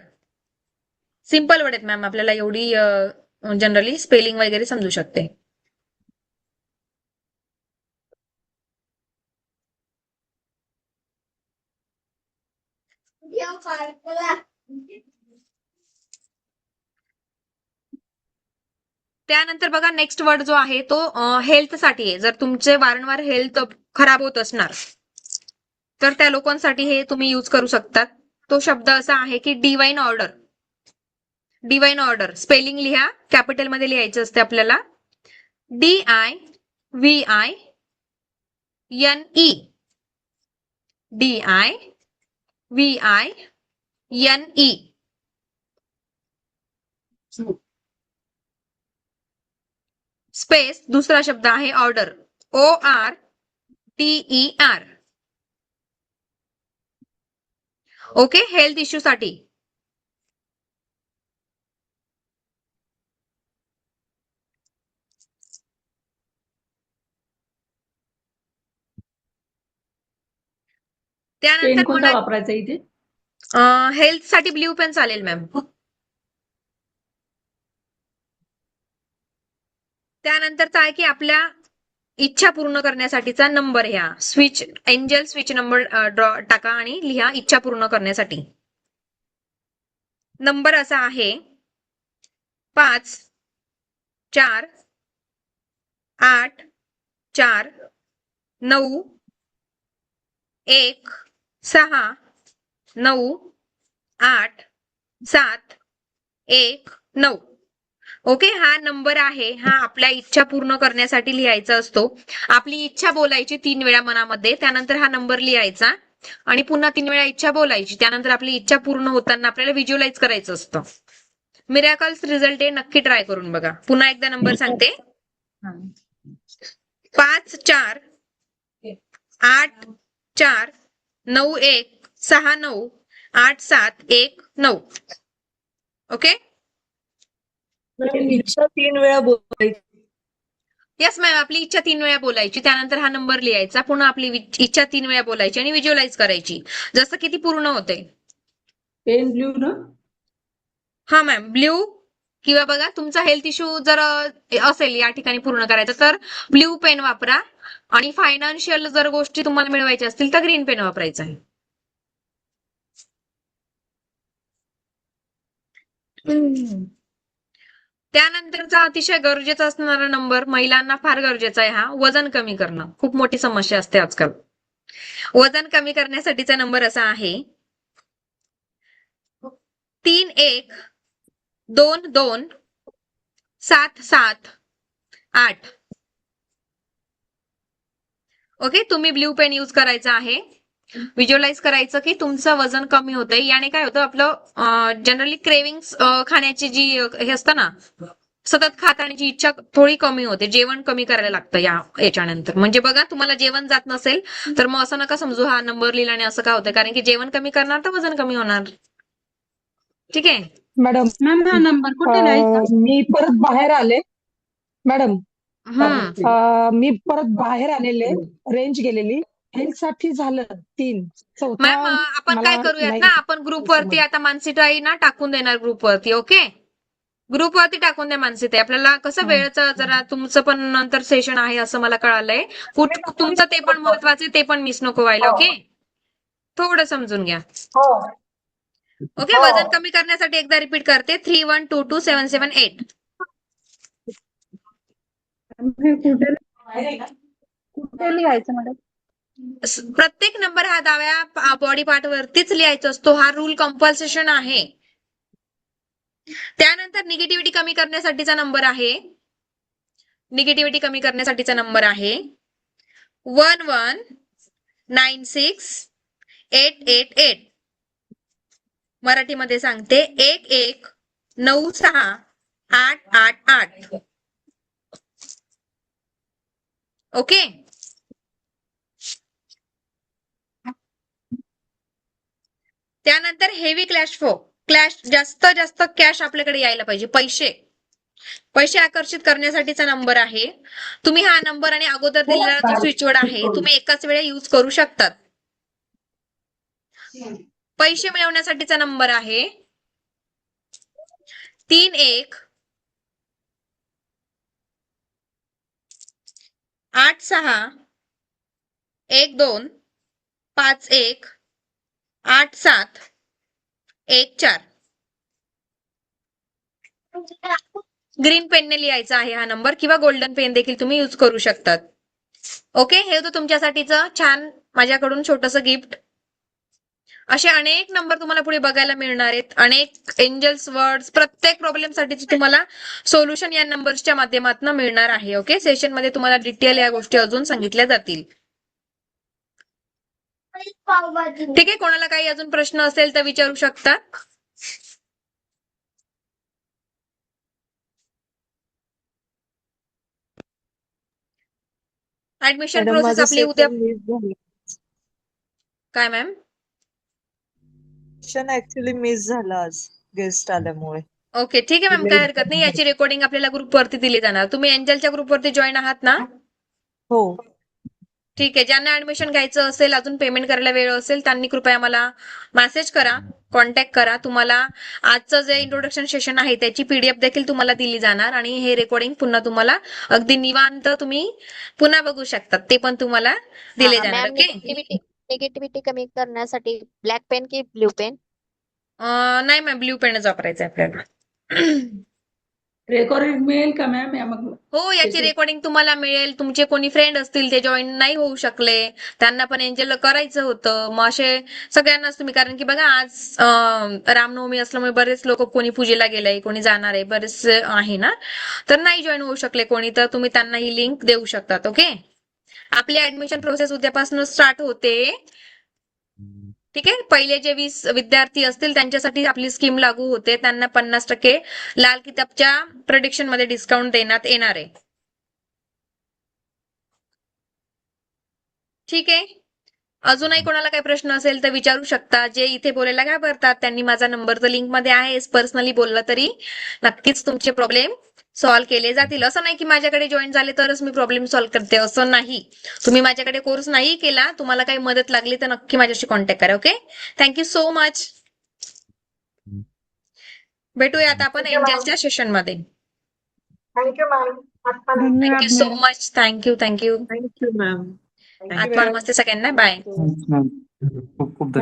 Simple word आहेत मॅम, आपल्याला एवढी जनरली स्पेलिंग वगैरे समजू शकते. त्यानंतर बघा, नेक्स्ट वर्ड जो आहे तो हेल्थ साठी आहे. जर तुमचे वारंवार हेल्थ खराब होत असणार तर त्या लोकांसाठी हे तुम्ही यूज करू शकतात. तो शब्द असा आहे की divine order. Divine order spelling लिहा, कॅपिटल मध्ये लिहायचं असते आपल्याला. DIVINE, DIVINE, स्पेस दुसरा शब्द आहे order. ORDER. Okay, health issue साठी. पेन त्यानंतर कोणता मला वापरायचा इथे? हेल्थ साठी ब्ल्यू पेन चालेल मॅम. त्यानंतरचा आहे की आपल्या इच्छा पूर्ण करण्यासाठीचा नंबर ह्या switch angel switch number draw टाका आणि लिहा इच्छा पूर्ण करण्यासाठी. नंबर असा आहे 5 4 8 4 9 1 6 9 8 7 1 9. ओके, हा नंबर आहे. हा आपल्या इच्छा पूर्ण करण्यासाठी लिहायचा असतो. आपली इच्छा बोलायची 3 वेळा मनामध्ये, त्यानंतर हा नंबर लिहायचा आणि पुन्हा 3 वेळा इच्छा बोलायची. त्यानंतर आपली इच्छा पूर्ण होताना आपल्याला व्हिज्युअलाइज करायचं असतं. मिरॅकल्स रिझल्ट आहे, नक्की ट्राय करून बघा. पुन्हा एकदा नंबर सांगते. 5 4 8 4 9 1 6 9 8 7 1 9. ओके, इच्छा 3 वेळा बोलायची. येस मॅम, आपली इच्छा 3 वेळा बोलायची, त्यानंतर हा नंबर लिहायचा, पुन्हा आपली इच्छा 3 वेळा बोलायची आणि व्हिज्युअलाइज करायची जसं की ती पूर्ण होते. पेन ब्ल्यू ना? हा मॅम, ब्ल्यू किंवा बघा तुमचा हेल्थ इश्यू जर असेल या ठिकाणी पूर्ण करायचा तर ब्ल्यू पेन वापरा आणि फायनान्शियल जर गोष्टी तुम्हाला मिळवायच्या असतील तर ग्रीन पेन वापरायचा आहे. त्यानंतरचा अतिशय गरजेचा असणारा नंबर, महिलांना फार गरजेचा आहे हा, वजन कमी करणं. खूप मोठी समस्या असते आजकाल. वजन कमी करण्यासाठीचा नंबर असा आहे 3 1 2 2 7 7 8. ओके, तुम्ही ब्ल्यू पेन यूज करायचा आहे. व्हिज्युअलाइज करायचं की तुमचं वजन कमी होतंय. याने काय होतं, आपलं जनरली क्रेविंग्स खाण्याची जी हे असतं ना, सतत खाण्याची इच्छा थोडी कमी होते. जेवण कमी करायला लागतं याच्यानंतर. म्हणजे बघा, तुम्हाला जेवण जात नसेल तर मग असं नका समजू हा नंबर लिहिल्याने असं का होतं, कारण की जेवण कमी करणार तर वजन कमी होणार. ठीक आहे मॅडम, मॅम हा नंबर कुठे लिहायचा? मी परत बाहेर आले. मॅडम, मी परत बाहेर आलेले, रेंज गेलेली. हेल्थ साठी झालं 3. चौथा मॅम, आपण मला काय करूयात नाही ना, आपण ग्रुपवरती आता मानसीताई ना टाकून देणार ग्रुपवरती. ओके, ग्रुपवरती टाकून द्या मानसीताई. आपल्याला कसं वेळेचं जरा तुमचं पण नंतर सेशन आहे असं मला कळालंय. तुमचं ते पण महत्वाचं आहे, ते पण मिस नको व्हायला. ओके, थोडं समजून घ्या. ओके, वजन कमी करण्यासाठी एकदा रिपीट करते 3122 778. कुठे लिहायचं मॅडम? प्रत्येक नंबर हा डाव्या बॉडी पार्ट वरतीच लिहायचा असतो. हा रूल कंपल्सेशन आहे. त्यानंतर निगेटिव्हिटी कमी करण्यासाठीचा नंबर आहे 1196888. मराठीमध्ये सांगते 1196888. ओके, त्यानंतर हेवी क्लॅश जास्त कॅश आपल्याकडे यायला पाहिजे. पैसे आकर्षित करण्यासाठीचा नंबर आहे. तुम्ही हा नंबर आणि अगोदर दिलेला जो स्विचवर्ड आहे तुम्ही एकाच वेळा यूज करू शकतात. पैसे मिळवण्यासाठीचा नंबर आहे 3 1 8 6 1 2 5 1 8 7 1 4. ग्रीन पेनने लिहायचा आहे हा नंबर किंवा गोल्डन पेन देखील तुम्ही यूज करू शकतात. ओके, हे होतं तुमच्यासाठीचं छान माझ्याकडून छोटंसं गिफ्ट. असे अनेक नंबर तुम्हाला पुढे बघायला मिळणार आहेत. अनेक एंजल्स वर्ड्स, प्रत्येक प्रॉब्लेमसाठी तुम्हाला सोल्युशन या नंबर्सच्या माध्यमातून मिळणार आहे. ओके, सेशन मध्ये तुम्हाला डिटेल या गोष्टी अजून सांगितल्या जातील. ठीक आहे, कोणाला काही अजून प्रश्न असेल तर विचारू शकता. ऍडमिशन मॅडम प्रोसेस माझं आपली उद्या सेशन मिस झालं. काय मॅम? सेशन ऍक्च्युली मिस झालं आज गेस्ट आल्यामुळे. ओके, ठीक आहे मॅम, काय हरकत नाही. याची रेकॉर्डिंग आपल्याला ग्रुपवरती दिली जाणार. तुम्ही एंजलच्या ग्रुपवरती जॉईन आहात ना? हो. ठीक आहे. ज्यांना ऍडमिशन घ्यायचं असेल, अजून पेमेंट करायला वेळ असेल, त्यांनी कृपया मला मेसेज करा, कॉन्टॅक्ट करा. तुम्हाला आजचं जे इंट्रोडक्शन सेशन आहे त्याची पीडीएफ देखील तुम्हाला दिली जाणार आणि हे रेकॉर्डिंग पुन्हा तुम्हाला अगदी निवांत तुम्ही पुन्हा बघू शकतात. ते पण तुम्हाला दिले जाणार. Ma'am, okay. निगेटिव्हिटी कमी करण्यासाठी ब्लॅक पेन की ब्ल्यू पेन? नाही मॅम, ब्ल्यू पेनच वापरायचं आहे आपल्याला. रेकॉर्डिंग मिळेल का मॅम या मग? हो, याची Session? रेकॉर्डिंग तुम्हाला मिळेल. तुमचे कोणी फ्रेंड असतील ते जॉईन नाही होऊ शकले, त्यांना पण एंजल करायचं होतं, मग असे सगळ्यांनाच तुम्ही, कारण की बघा आज रामनवमी असल्यामुळे बरेच लोक, कोणी पूजेला गेलंय, कोणी जाणार आहे, बरेच आहे ना, तर नाही जॉईन होऊ शकले कोणी, तर तुम्ही त्यांना ही लिंक देऊ शकतात. ओके. आपली ऍडमिशन प्रोसेस उद्यापासून स्टार्ट होते. ठीक आहे. पहिले जे 20 विद्यार्थी असतील त्यांच्यासाठी आपली स्कीम लागू होते. त्यांना 50% लाल किताबच्या प्रोडक्शन मध्ये डिस्काउंट देण्यात येणार आहे. ठीक आहे. अजूनही कोणाला काही प्रश्न असेल तर विचारू शकता. जे इथे बोलायला घाबरतात त्यांनी माझा नंबर तर लिंक मध्ये आहे, पर्सनली बोलला तरी नक्कीच तुमचे प्रॉब्लेम सॉल्व्ह केले जातील. असं नाही की माझ्याकडे जॉईन झाले तरच मी प्रॉब्लेम सॉल्व्ह करते, असं नाही. तुम्ही माझ्याकडे कोर्स नाही केला, तुम्हाला काही मदत लागली तर नक्की माझ्याशी कॉन्टॅक्ट करा. ओके. Thank you so much. भेटूया आता आपण एंजलच्या सेशन मध्ये. Thank you ma'am. धन्यवाद thank you so ma'am. Much. Thank you. Thank you ma'am. आत्मा नमस्ते सगळ्यांना. बाय. खूप खूप धन्यवाद.